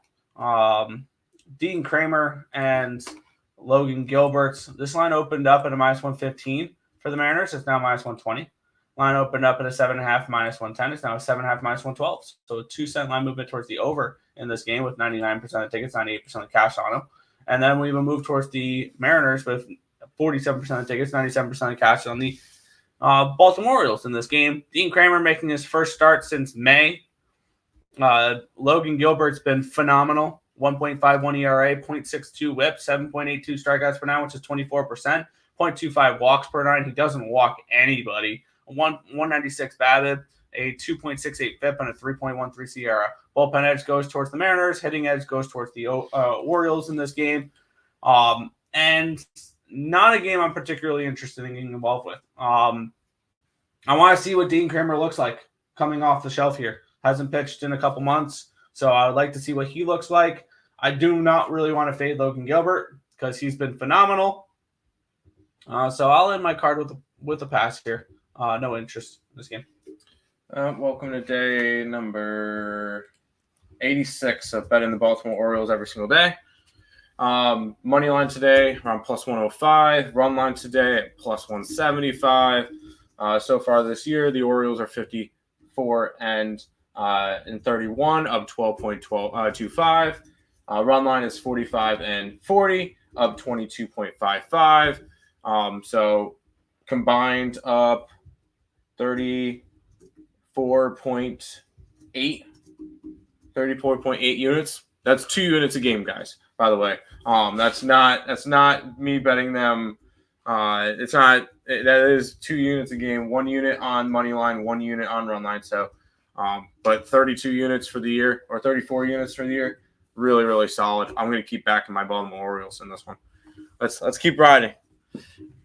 Speaker 2: Dean Kramer and Logan Gilbert's. This line opened up at a minus 115 for the Mariners. It's now minus 120. Line opened up at a 7.5 minus 110. It's now a 7.5 minus 112. So a 2-cent line movement towards the over in this game with 99% of tickets, 98% of cash on them. And then we have a move towards the Mariners with 47% of tickets, 97% of cash on the Baltimore Orioles in this game. Dean Kramer making his first start since May. Logan Gilbert's been phenomenal. 1.51 ERA, 0.62 whip, 7.82 strikeouts per nine, which is 24%. 0.25 walks per nine. He doesn't walk anybody. 196 BABIP. a 2.68 FIP, and a 3.13 Sierra. Bullpen edge goes towards the Mariners. Hitting edge goes towards the Orioles in this game. And not a game I'm particularly interested in getting involved with. I want to see what Dean Kramer looks like coming off the shelf here. Hasn't pitched in a couple months, so I would like to see what he looks like. I do not really want to fade Logan Gilbert because he's been phenomenal. So I'll end my card with a pass here. No interest in this game.
Speaker 3: Welcome to day number 86 of betting the Baltimore Orioles every single day. Money line today around plus 105. Run line today at plus 175. So far this year, the Orioles are 54 and 31 of 12.25. Run line is 45 and 40 of 22.55. So combined up 34.8 units. That's 2 units a game, guys. By the way, that's not me betting them. That is 2 units a game. 1 unit on money line, 1 unit on run line. So, but 32 units for the year, or 34 units for the year, really, really solid. I'm going to keep backing my Baltimore Orioles in this one. Let's keep riding.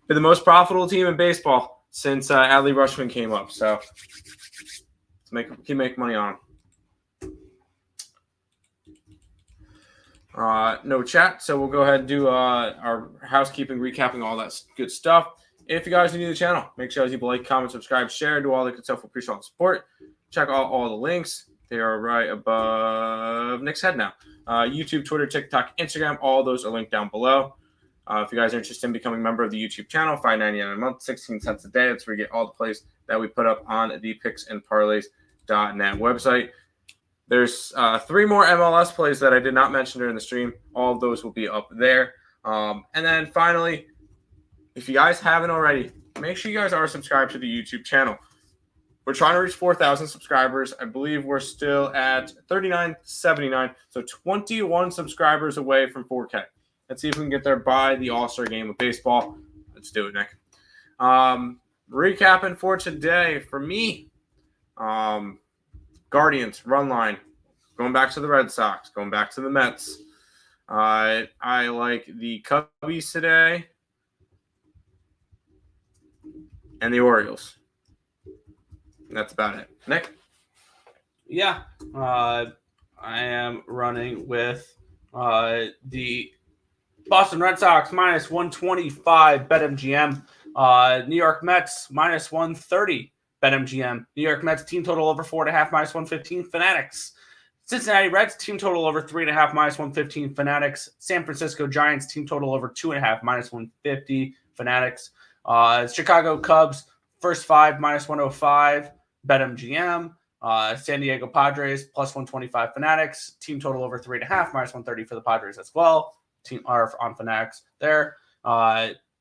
Speaker 3: They're the most profitable team in baseball since Adley Rutschman came up. So let's keep making money on them. No chat, so we'll go ahead and do our housekeeping, recapping all that good stuff. If you guys are new to the channel, make sure you like, comment, subscribe, share, do all the good stuff. We appreciate all the support. Check out all the links. They are right above Nick's head now. YouTube, Twitter, TikTok, Instagram, all those are linked down below. If you guys are interested in becoming a member of the YouTube channel, $5.99 a month, 16 cents a day. That's where you get all the plays that we put up on the picksandparlays.net website. There's 3 more MLS plays that I did not mention during the stream. All of those will be up there. And then finally, if you guys haven't already, make sure you guys are subscribed to the YouTube channel. We're trying to reach 4,000 subscribers. I believe we're still at 3,979, so 21 subscribers away from 4K. Let's see if we can get there by the All-Star game of baseball. Let's do it, Nick. Recapping for today, for me, Guardians, run line, going back to the Red Sox, going back to the Mets. I like the Cubbies today and the Orioles. And that's about it. Nick?
Speaker 2: Yeah, I am running with the Boston Red Sox minus 125 BetMGM. New York Mets minus 130 BetMGM. New York Mets team total over 4.5 minus 115 Fanatics. Cincinnati Reds team total over 3.5 minus 115 Fanatics. San Francisco Giants team total over 2.5 minus 150 Fanatics. Chicago Cubs first 5 minus 105 BetMGM. San Diego Padres plus 125 Fanatics. Team total over 3.5 minus 130 for the Padres as well. Team are on Fanatics there.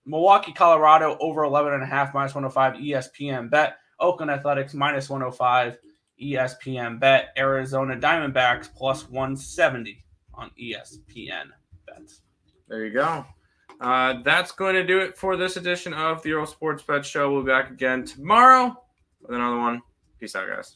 Speaker 2: Milwaukee, Colorado over 11.5 minus 105 ESPN bet. Oakland Athletics minus 105 ESPN bet. Arizona Diamondbacks plus 170 on ESPN bets.
Speaker 3: There you go. That's going to do it for this edition of the Earle Sports Bet Show. We'll be back again tomorrow with another one. Peace out, guys.